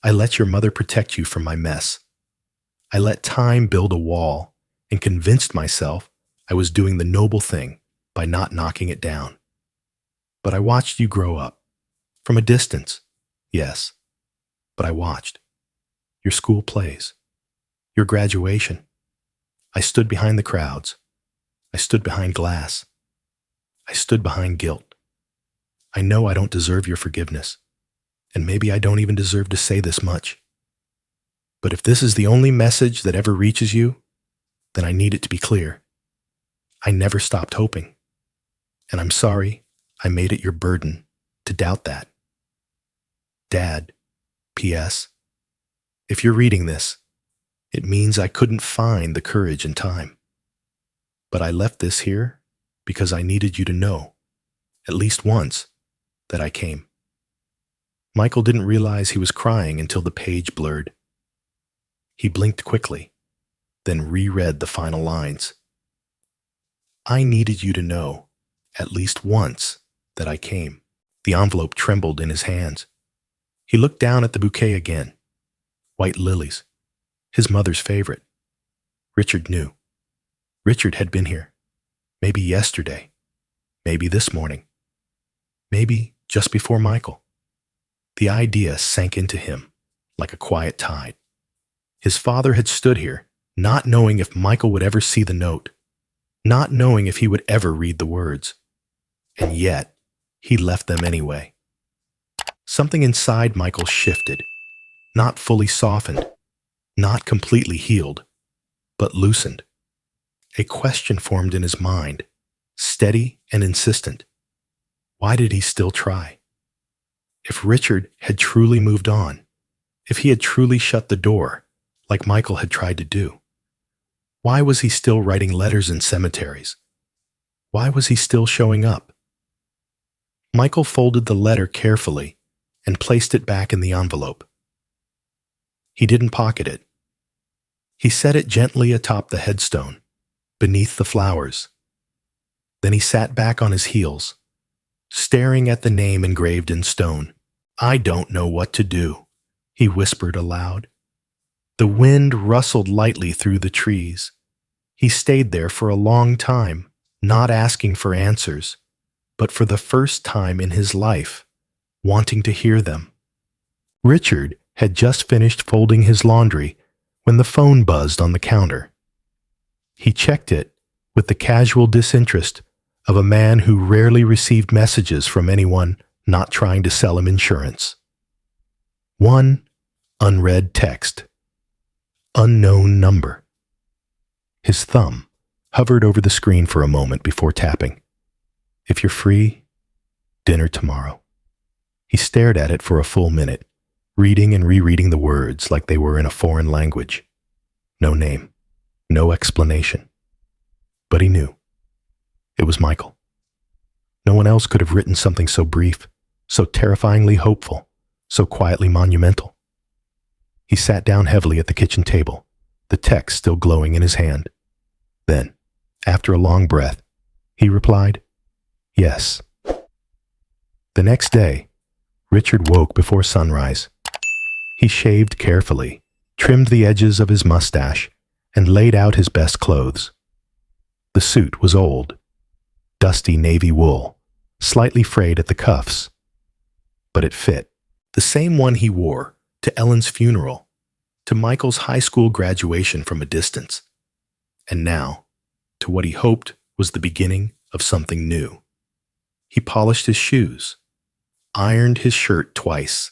I let your mother protect you from my mess. I let time build a wall and convinced myself I was doing the noble thing by not knocking it down. But I watched you grow up. From a distance, yes. But I watched. Your school plays. Your graduation. I stood behind the crowds. I stood behind glass. I stood behind guilt. I know I don't deserve your forgiveness, and maybe I don't even deserve to say this much. But if this is the only message that ever reaches you, then I need it to be clear. I never stopped hoping, and I'm sorry I made it your burden to doubt that. Dad, P.S. If you're reading this, it means I couldn't find the courage in time. But I left this here because I needed you to know, at least once, that I came. Michael didn't realize he was crying until the page blurred. He blinked quickly, then reread the final lines. I needed you to know, at least once, that I came. The envelope trembled in his hands. He looked down at the bouquet again. White lilies. His mother's favorite. Richard knew. Richard had been here. Maybe yesterday. Maybe this morning. Maybe just before Michael. The idea sank into him like a quiet tide. His father had stood here, not knowing if Michael would ever see the note, not knowing if he would ever read the words. And yet, he left them anyway. Something inside Michael shifted, not fully softened, not completely healed, but loosened. A question formed in his mind, steady and insistent. Why did he still try? If Richard had truly moved on, if he had truly shut the door, like Michael had tried to do, why was he still writing letters in cemeteries? Why was he still showing up? Michael folded the letter carefully and placed it back in the envelope. He didn't pocket it. He set it gently atop the headstone, beneath the flowers. Then he sat back on his heels, staring at the name engraved in stone. "I don't know what to do," he whispered aloud. The wind rustled lightly through the trees. He stayed there for a long time, not asking for answers, but for the first time in his life, wanting to hear them. Richard had just finished folding his laundry when the phone buzzed on the counter. He checked it with the casual disinterest of a man who rarely received messages from anyone not trying to sell him insurance. One unread text. Unknown number. His thumb hovered over the screen for a moment before tapping. "If you're free, dinner tomorrow." He stared at it for a full minute, reading and rereading the words like they were in a foreign language. No name, no explanation. But he knew. It was Michael. No one else could have written something so brief, so terrifyingly hopeful, so quietly monumental. He sat down heavily at the kitchen table, the text still glowing in his hand. Then, after a long breath, he replied, "Yes." The next day, Richard woke before sunrise. He shaved carefully, trimmed the edges of his mustache, and laid out his best clothes. The suit was old, dusty navy wool, slightly frayed at the cuffs. But it fit, the same one he wore to Ellen's funeral, to Michael's high school graduation from a distance, and now to what he hoped was the beginning of something new. He polished his shoes, ironed his shirt twice.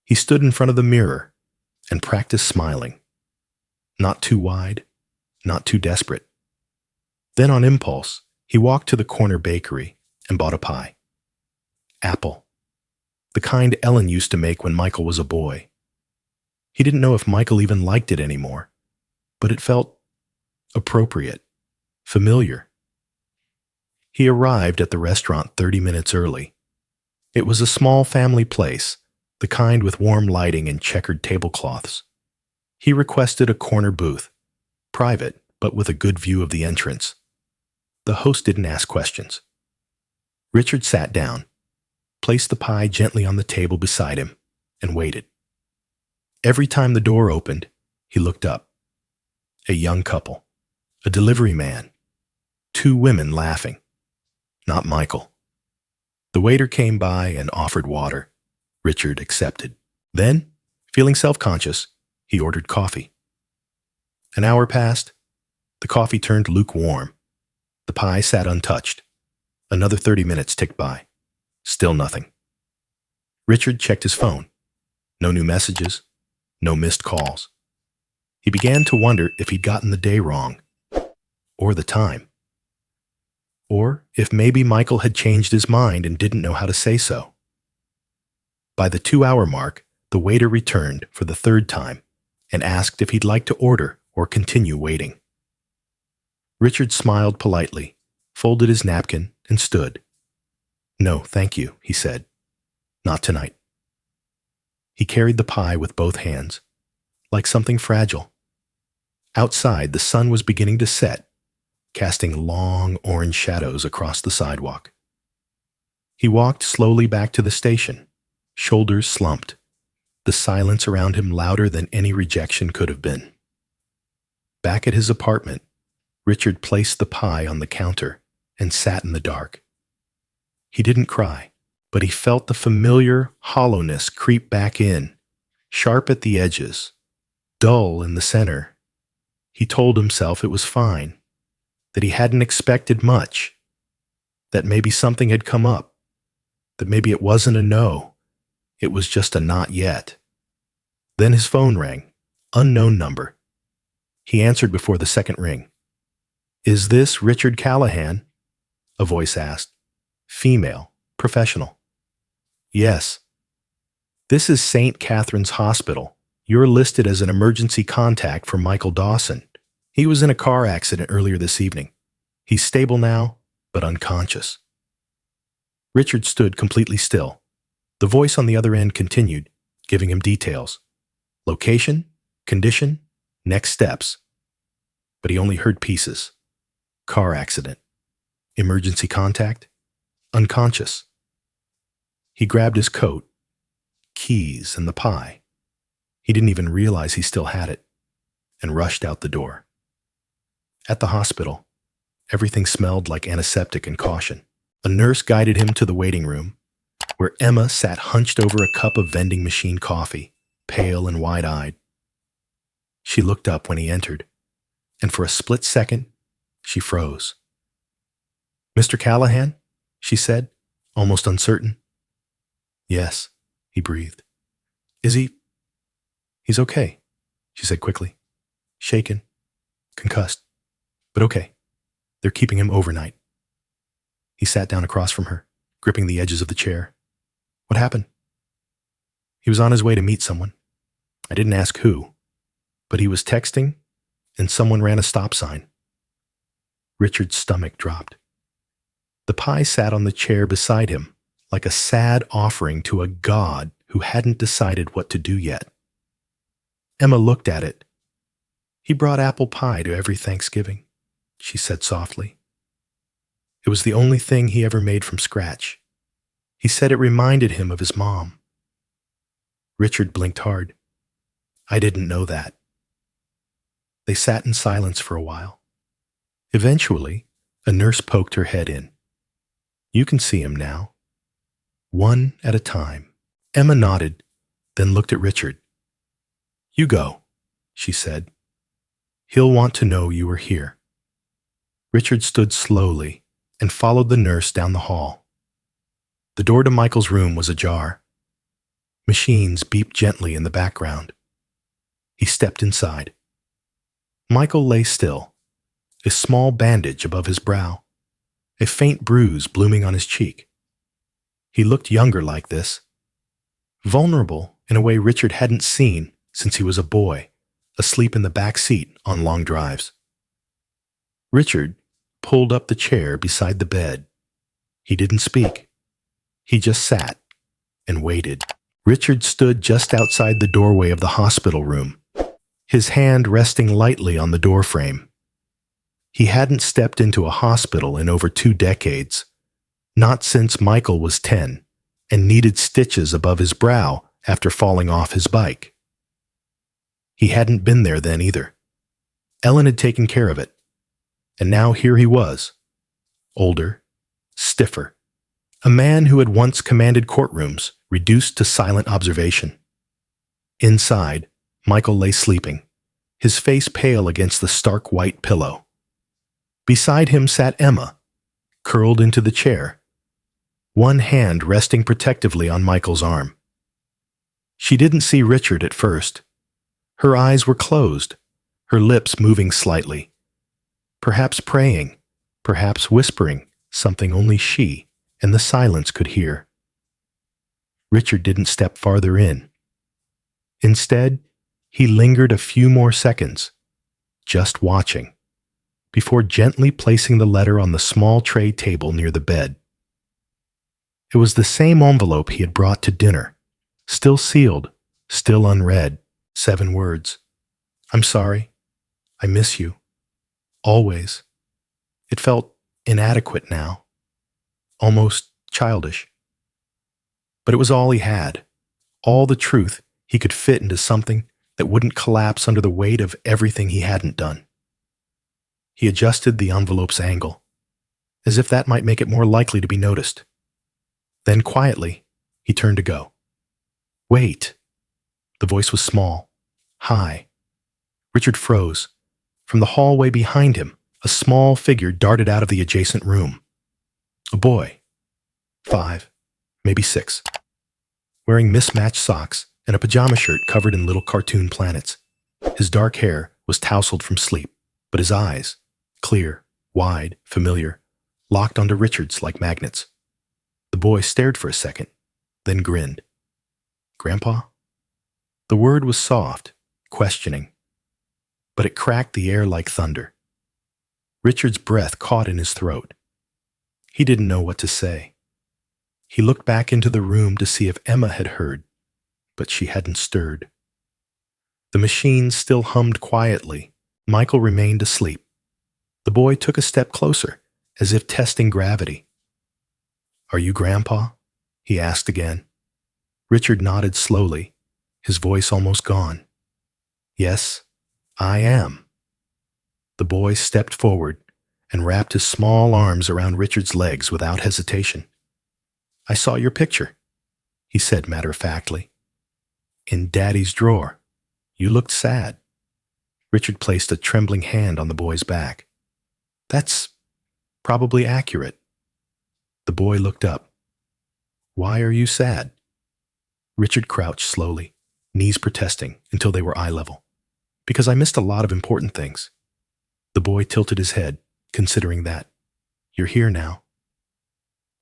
He stood in front of the mirror and practiced smiling. Not too wide, not too desperate. Then on impulse, he walked to the corner bakery and bought a pie. Apple. The kind Ellen used to make when Michael was a boy. He didn't know if Michael even liked it anymore, but it felt appropriate, familiar. He arrived at the restaurant 30 minutes early. It was a small family place, the kind with warm lighting and checkered tablecloths. He requested a corner booth, private but with a good view of the entrance. The host didn't ask questions. Richard sat down, placed the pie gently on the table beside him, and waited. Every time the door opened, he looked up. A young couple, a delivery man, two women laughing. Not Michael. The waiter came by and offered water. Richard accepted. Then, feeling self-conscious, he ordered coffee. An hour passed. The coffee turned lukewarm. The pie sat untouched. Another 30 minutes ticked by. Still nothing. Richard checked his phone. No new messages, no missed calls. He began to wonder if he'd gotten the day wrong, or the time. Or if maybe Michael had changed his mind and didn't know how to say so. By the 2-hour mark, the waiter returned for the third time and asked if he'd like to order or continue waiting. Richard smiled politely, folded his napkin, and stood. "No, thank you," he said. "Not tonight." He carried the pie with both hands, like something fragile. Outside, the sun was beginning to set, casting long orange shadows across the sidewalk. He walked slowly back to the station, shoulders slumped, the silence around him louder than any rejection could have been. Back at his apartment, Richard placed the pie on the counter and sat in the dark. He didn't cry, but he felt the familiar hollowness creep back in, sharp at the edges, dull in the center. He told himself it was fine, that he hadn't expected much, that maybe something had come up, that maybe it wasn't a no, it was just a not yet. Then his phone rang, unknown number. He answered before the second ring. "Is this Richard Callahan?" a voice asked. Female, professional. "Yes." "This is St. Catherine's Hospital. You're listed as an emergency contact for Michael Dawson. He was in a car accident earlier this evening. He's stable now, but unconscious." Richard stood completely still. The voice on the other end continued, giving him details. Location, condition, next steps. But he only heard pieces. Car accident. Emergency contact. Unconscious. He grabbed his coat, keys, and the pie. He didn't even realize he still had it, and rushed out the door. At the hospital, everything smelled like antiseptic and caution. A nurse guided him to the waiting room, where Emma sat hunched over a cup of vending machine coffee, pale and wide-eyed. She looked up when he entered, and for a split second, she froze. "Mr. Callahan?" she said, almost uncertain. "Yes," he breathed. "Is he?" "He's okay," she said quickly. "Shaken, concussed, but okay. They're keeping him overnight." He sat down across from her, gripping the edges of the chair. "What happened?" "He was on his way to meet someone. I didn't ask who, but he was texting, and someone ran a stop sign." Richard's stomach dropped. The pie sat on the chair beside him, like a sad offering to a god who hadn't decided what to do yet. Emma looked at it. "He brought apple pie to every Thanksgiving," she said softly. "It was the only thing he ever made from scratch. He said it reminded him of his mom." Richard blinked hard. "I didn't know that." They sat in silence for a while. Eventually, a nurse poked her head in. "You can see him now. One at a time." Emma nodded, then looked at Richard. "You go," she said. "He'll want to know you were here." Richard stood slowly and followed the nurse down the hall. The door to Michael's room was ajar. Machines beeped gently in the background. He stepped inside. Michael lay still, a small bandage above his brow, a faint bruise blooming on his cheek. He looked younger like this, vulnerable in a way Richard hadn't seen since he was a boy, asleep in the back seat on long drives. Richard pulled up the chair beside the bed. He didn't speak. He just sat and waited. Richard stood just outside the doorway of the hospital room, his hand resting lightly on the doorframe. He hadn't stepped into a hospital in over 2 decades, not since Michael was 10 and needed stitches above his brow after falling off his bike. He hadn't been there then either. Ellen had taken care of it, and now here he was, older, stiffer, a man who had once commanded courtrooms, reduced to silent observation. Inside, Michael lay sleeping, his face pale against the stark white pillow. Beside him sat Emma, curled into the chair, one hand resting protectively on Michael's arm. She didn't see Richard at first. Her eyes were closed, her lips moving slightly, perhaps praying, perhaps whispering something only she and the silence could hear. Richard didn't step farther in. Instead, he lingered a few more seconds, just watching, before gently placing the letter on the small tray table near the bed. It was the same envelope he had brought to dinner, still sealed, still unread. 7 words. "I'm sorry. I miss you. Always." It felt inadequate now, almost childish. But it was all he had, all the truth he could fit into something that wouldn't collapse under the weight of everything he hadn't done. He adjusted the envelope's angle, as if that might make it more likely to be noticed. Then quietly, he turned to go. Wait. The voice was small, high. Richard froze. From the hallway behind him, a small figure darted out of the adjacent room. A boy. 5, maybe 6. Wearing mismatched socks and a pajama shirt covered in little cartoon planets. His dark hair was tousled from sleep, but his eyes, clear, wide, familiar, locked onto Richard's like magnets. The boy stared for a second, then grinned. Grandpa? The word was soft, questioning, but it cracked the air like thunder. Richard's breath caught in his throat. He didn't know what to say. He looked back into the room to see if Emma had heard, but she hadn't stirred. The machine still hummed quietly. Michael remained asleep. The boy took a step closer, as if testing gravity. Are you Grandpa? He asked again. Richard nodded slowly, his voice almost gone. Yes, I am. The boy stepped forward and wrapped his small arms around Richard's legs without hesitation. I saw your picture, he said matter-of-factly. In Daddy's drawer. You looked sad. Richard placed a trembling hand on the boy's back. That's probably accurate. The boy looked up. Why are you sad? Richard crouched slowly, knees protesting until they were eye level. Because I missed a lot of important things. The boy tilted his head, considering that. You're here now.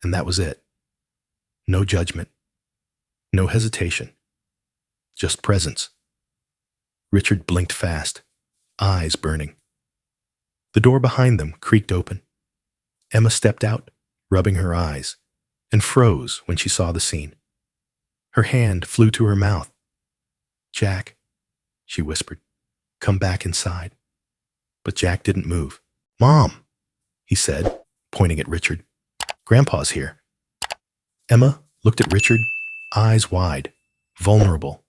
And that was it. No judgment. No hesitation. Just presence. Richard blinked fast, eyes burning. The door behind them creaked open. Emma stepped out, rubbing her eyes, and froze when she saw the scene. Her hand flew to her mouth. Jack, she whispered, come back inside. But Jack didn't move. Mom, he said, pointing at Richard. Grandpa's here. Emma looked at Richard, eyes wide, vulnerable,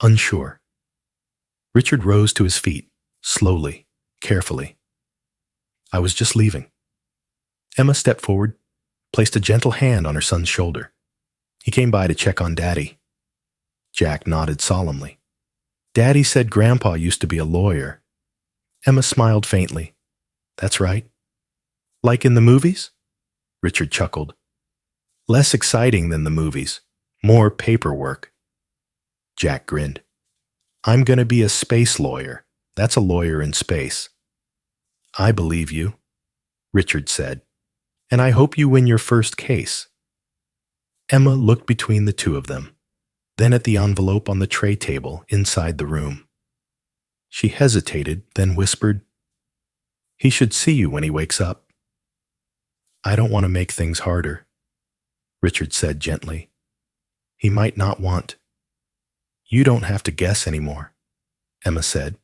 unsure. Richard rose to his feet, slowly, carefully. I was just leaving. Emma stepped forward, placed a gentle hand on her son's shoulder. He came by to check on Daddy. Jack nodded solemnly. Daddy said Grandpa used to be a lawyer. Emma smiled faintly. That's right. Like in the movies? Richard chuckled. Less exciting than the movies. More paperwork. Jack grinned. I'm going to be a space lawyer. That's a lawyer in space. I believe you, Richard said, and I hope you win your first case. Emma looked between the two of them, then at the envelope on the tray table inside the room. She hesitated, then whispered, He should see you when he wakes up. I don't want to make things harder, Richard said gently. He might not want. You don't have to guess anymore, Emma said.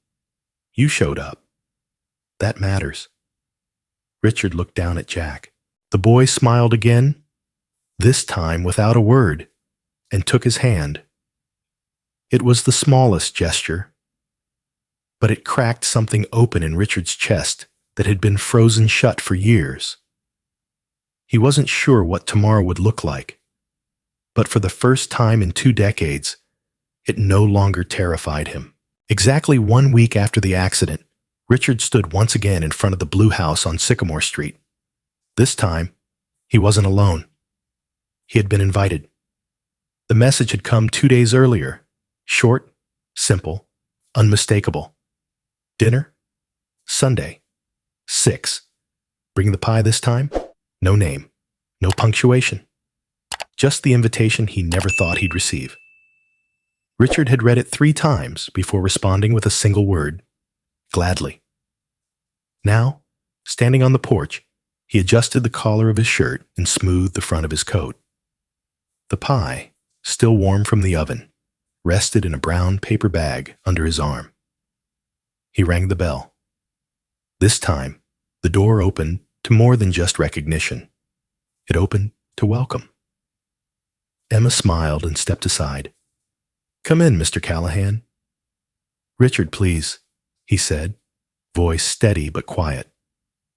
You showed up. That matters. Richard looked down at Jack. The boy smiled again, this time without a word, and took his hand. It was the smallest gesture, but it cracked something open in Richard's chest that had been frozen shut for years. He wasn't sure what tomorrow would look like, but for the first time in 2 decades, it no longer terrified him. Exactly 1 week after the accident, Richard stood once again in front of the blue house on Sycamore Street. This time, he wasn't alone. He had been invited. The message had come 2 days earlier. Short, simple, unmistakable. Dinner? Sunday. 6. Bring the pie this time? No name. No punctuation. Just the invitation he never thought he'd receive. Richard had read it 3 times before responding with a single word. Gladly. Now, standing on the porch, he adjusted the collar of his shirt and smoothed the front of his coat. The pie, still warm from the oven, rested in a brown paper bag under his arm. He rang the bell. This time, the door opened to more than just recognition. It opened to welcome. Emma smiled and stepped aside. Come in, Mr. Callahan. Richard, please, he said, voice steady but quiet.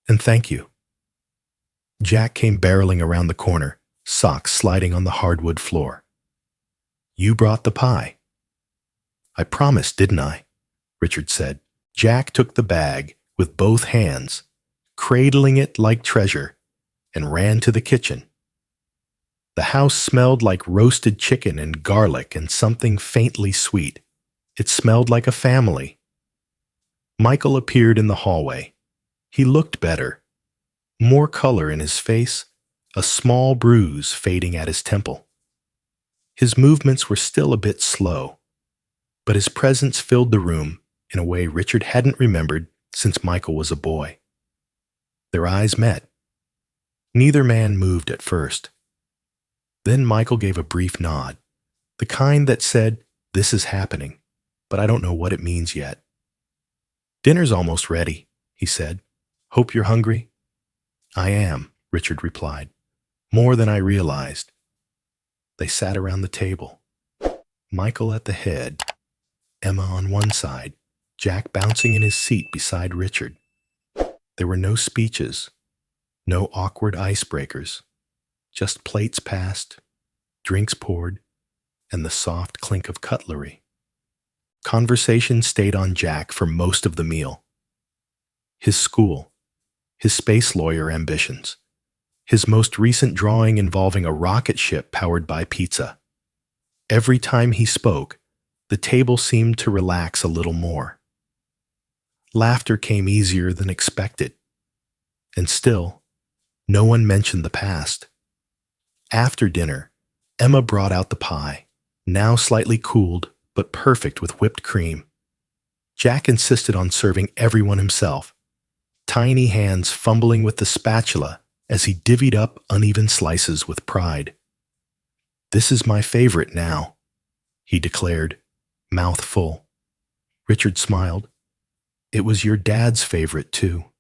And thank you. Jack came barreling around the corner, socks sliding on the hardwood floor. You brought the pie. I promised, didn't I? Richard said. Jack took the bag with both hands, cradling it like treasure, and ran to the kitchen. The house smelled like roasted chicken and garlic and something faintly sweet. It smelled like a family. Michael appeared in the hallway. He looked better. More color in his face, a small bruise fading at his temple. His movements were still a bit slow, but his presence filled the room in a way Richard hadn't remembered since Michael was a boy. Their eyes met. Neither man moved at first. Then Michael gave a brief nod, the kind that said, "This is happening, but I don't know what it means yet." "Dinner's almost ready," he said. "Hope you're hungry?" "I am," Richard replied. "More than I realized." They sat around the table. Michael at the head, Emma on one side, Jack bouncing in his seat beside Richard. There were no speeches, no awkward icebreakers, just plates passed, drinks poured, and the soft clink of cutlery. Conversation stayed on Jack for most of the meal. His school, his space lawyer ambitions, his most recent drawing involving a rocket ship powered by pizza. Every time he spoke, the table seemed to relax a little more. Laughter came easier than expected. And still, no one mentioned the past. After dinner, Emma brought out the pie, now slightly cooled, but perfect with whipped cream. Jack insisted on serving everyone himself, tiny hands fumbling with the spatula as he divvied up uneven slices with pride. "This is my favorite now," he declared, mouth full. Richard smiled. "It was your dad's favorite, too."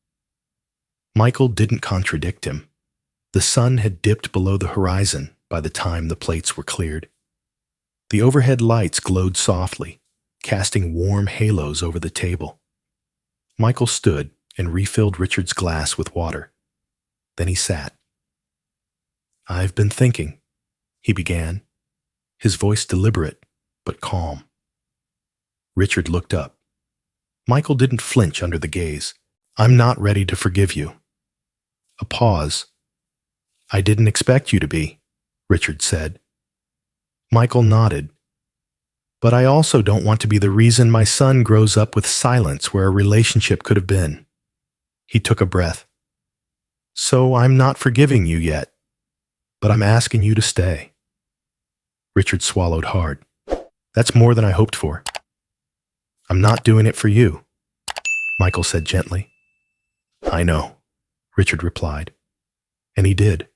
Michael didn't contradict him. The sun had dipped below the horizon by the time the plates were cleared. The overhead lights glowed softly, casting warm halos over the table. Michael stood and refilled Richard's glass with water. Then he sat. "I've been thinking," he began, his voice deliberate but calm. Richard looked up. Michael didn't flinch under the gaze. "I'm not ready to forgive you." A pause. "I didn't expect you to be," Richard said. Michael nodded. "But I also don't want to be the reason my son grows up with silence where a relationship could have been." He took a breath. "So I'm not forgiving you yet, but I'm asking you to stay." Richard swallowed hard. "That's more than I hoped for." "I'm not doing it for you," Michael said gently. "I know," Richard replied. And he did.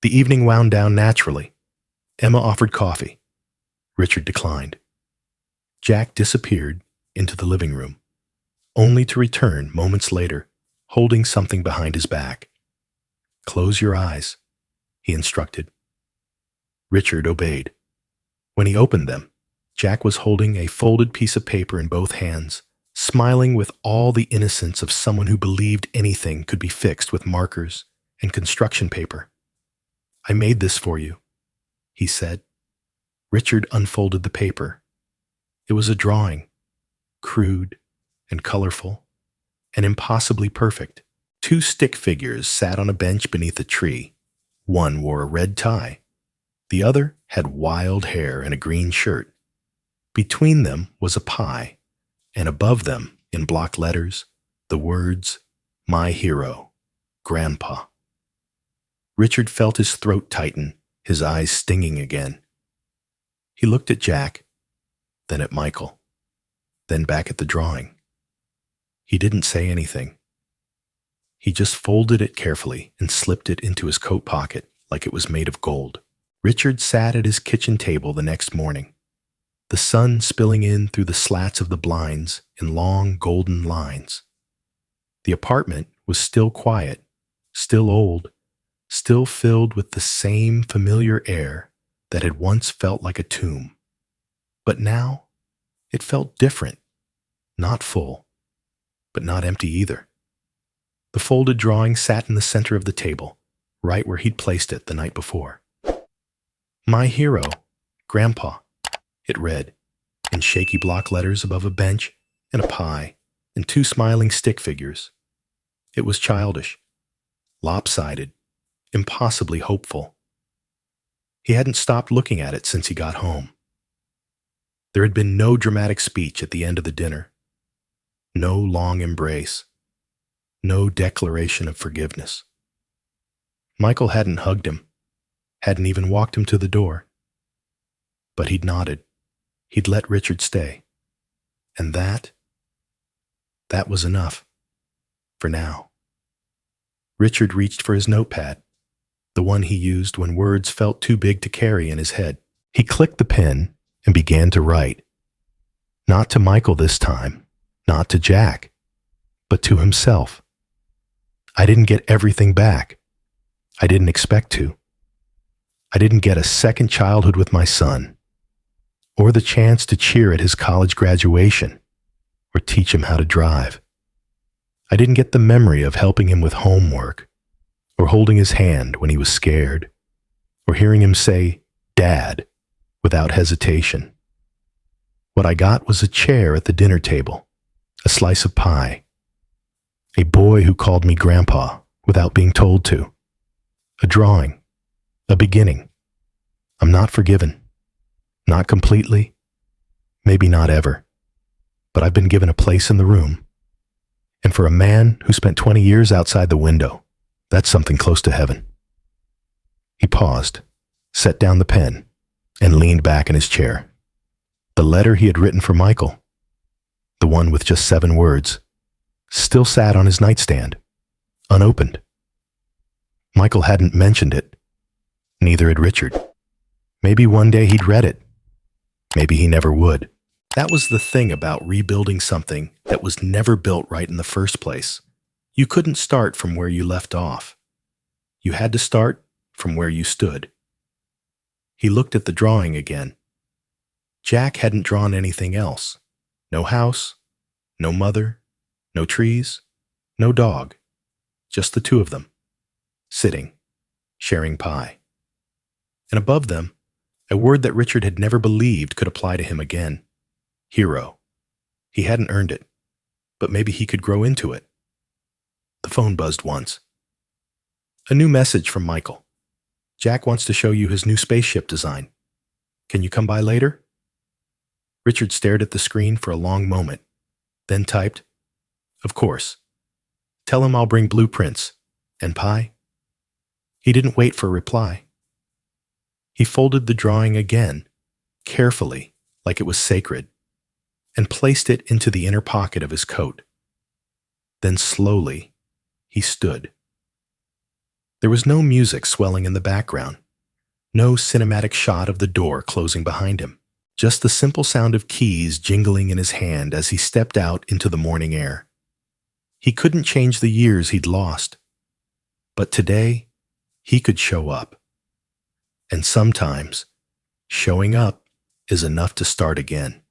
The evening wound down naturally. Emma offered coffee. Richard declined. Jack disappeared into the living room, only to return moments later, holding something behind his back. "Close your eyes," he instructed. Richard obeyed. When he opened them, Jack was holding a folded piece of paper in both hands, smiling with all the innocence of someone who believed anything could be fixed with markers and construction paper. "I made this for you," he said. Richard unfolded the paper. It was a drawing, crude and colorful and impossibly perfect. Two stick figures sat on a bench beneath a tree. One wore a red tie. The other had wild hair and a green shirt. Between them was a pie, and above them, in block letters, the words, "My hero, Grandpa." Richard felt his throat tighten, his eyes stinging again. He looked at Jack, then at Michael, then back at the drawing. He didn't say anything. He just folded it carefully and slipped it into his coat pocket like it was made of gold. Richard sat at his kitchen table the next morning, the sun spilling in through the slats of the blinds in long golden lines. The apartment was still quiet, still old, still filled with the same familiar air that had once felt like a tomb. But now, it felt different, not full, but not empty either. The folded drawing sat in the center of the table, right where he'd placed it the night before. My hero, Grandpa, it read, in shaky block letters above a bench and a pie and two smiling stick figures. It was childish, lopsided, impossibly hopeful. He hadn't stopped looking at it since he got home. There had been no dramatic speech at the end of the dinner, no long embrace, no declaration of forgiveness. Michael hadn't hugged him, hadn't even walked him to the door. But he'd nodded. He'd let Richard stay. And that was enough. For now. Richard reached for his notepad, the one he used when words felt too big to carry in his head. He clicked the pen and began to write. Not to Michael this time, not to Jack, but to himself. I didn't get everything back. I didn't expect to. I didn't get a second childhood with my son, or the chance to cheer at his college graduation, or teach him how to drive. I didn't get the memory of helping him with homework, or holding his hand when he was scared, or hearing him say, "Dad," without hesitation. What I got was a chair at the dinner table, a slice of pie, a boy who called me Grandpa without being told to, a drawing, a beginning. I'm not forgiven. Not completely. Maybe not ever. But I've been given a place in the room. And for a man who spent 20 years outside the window, that's something close to heaven. He paused, set down the pen, and leaned back in his chair. The letter he had written for Michael, the one with just 7 words, still sat on his nightstand, unopened. Michael hadn't mentioned it. Neither had Richard. Maybe one day he'd read it. Maybe he never would. That was the thing about rebuilding something that was never built right in the first place. You couldn't start from where you left off. You had to start from where you stood. He looked at the drawing again. Jack hadn't drawn anything else. No house, no mother, no trees, no dog. Just the two of them, sitting, sharing pie. And above them, a word that Richard had never believed could apply to him again. Hero. He hadn't earned it, but maybe he could grow into it. The phone buzzed once. A new message from Michael. Jack wants to show you his new spaceship design. Can you come by later? Richard stared at the screen for a long moment, then typed, "Of course. Tell him I'll bring blueprints. And pie?" He didn't wait for a reply. He folded the drawing again, carefully, like it was sacred, and placed it into the inner pocket of his coat. Then slowly, he stood. There was no music swelling in the background, no cinematic shot of the door closing behind him, just the simple sound of keys jingling in his hand as he stepped out into the morning air. He couldn't change the years he'd lost, but today, he could show up. And sometimes, showing up is enough to start again.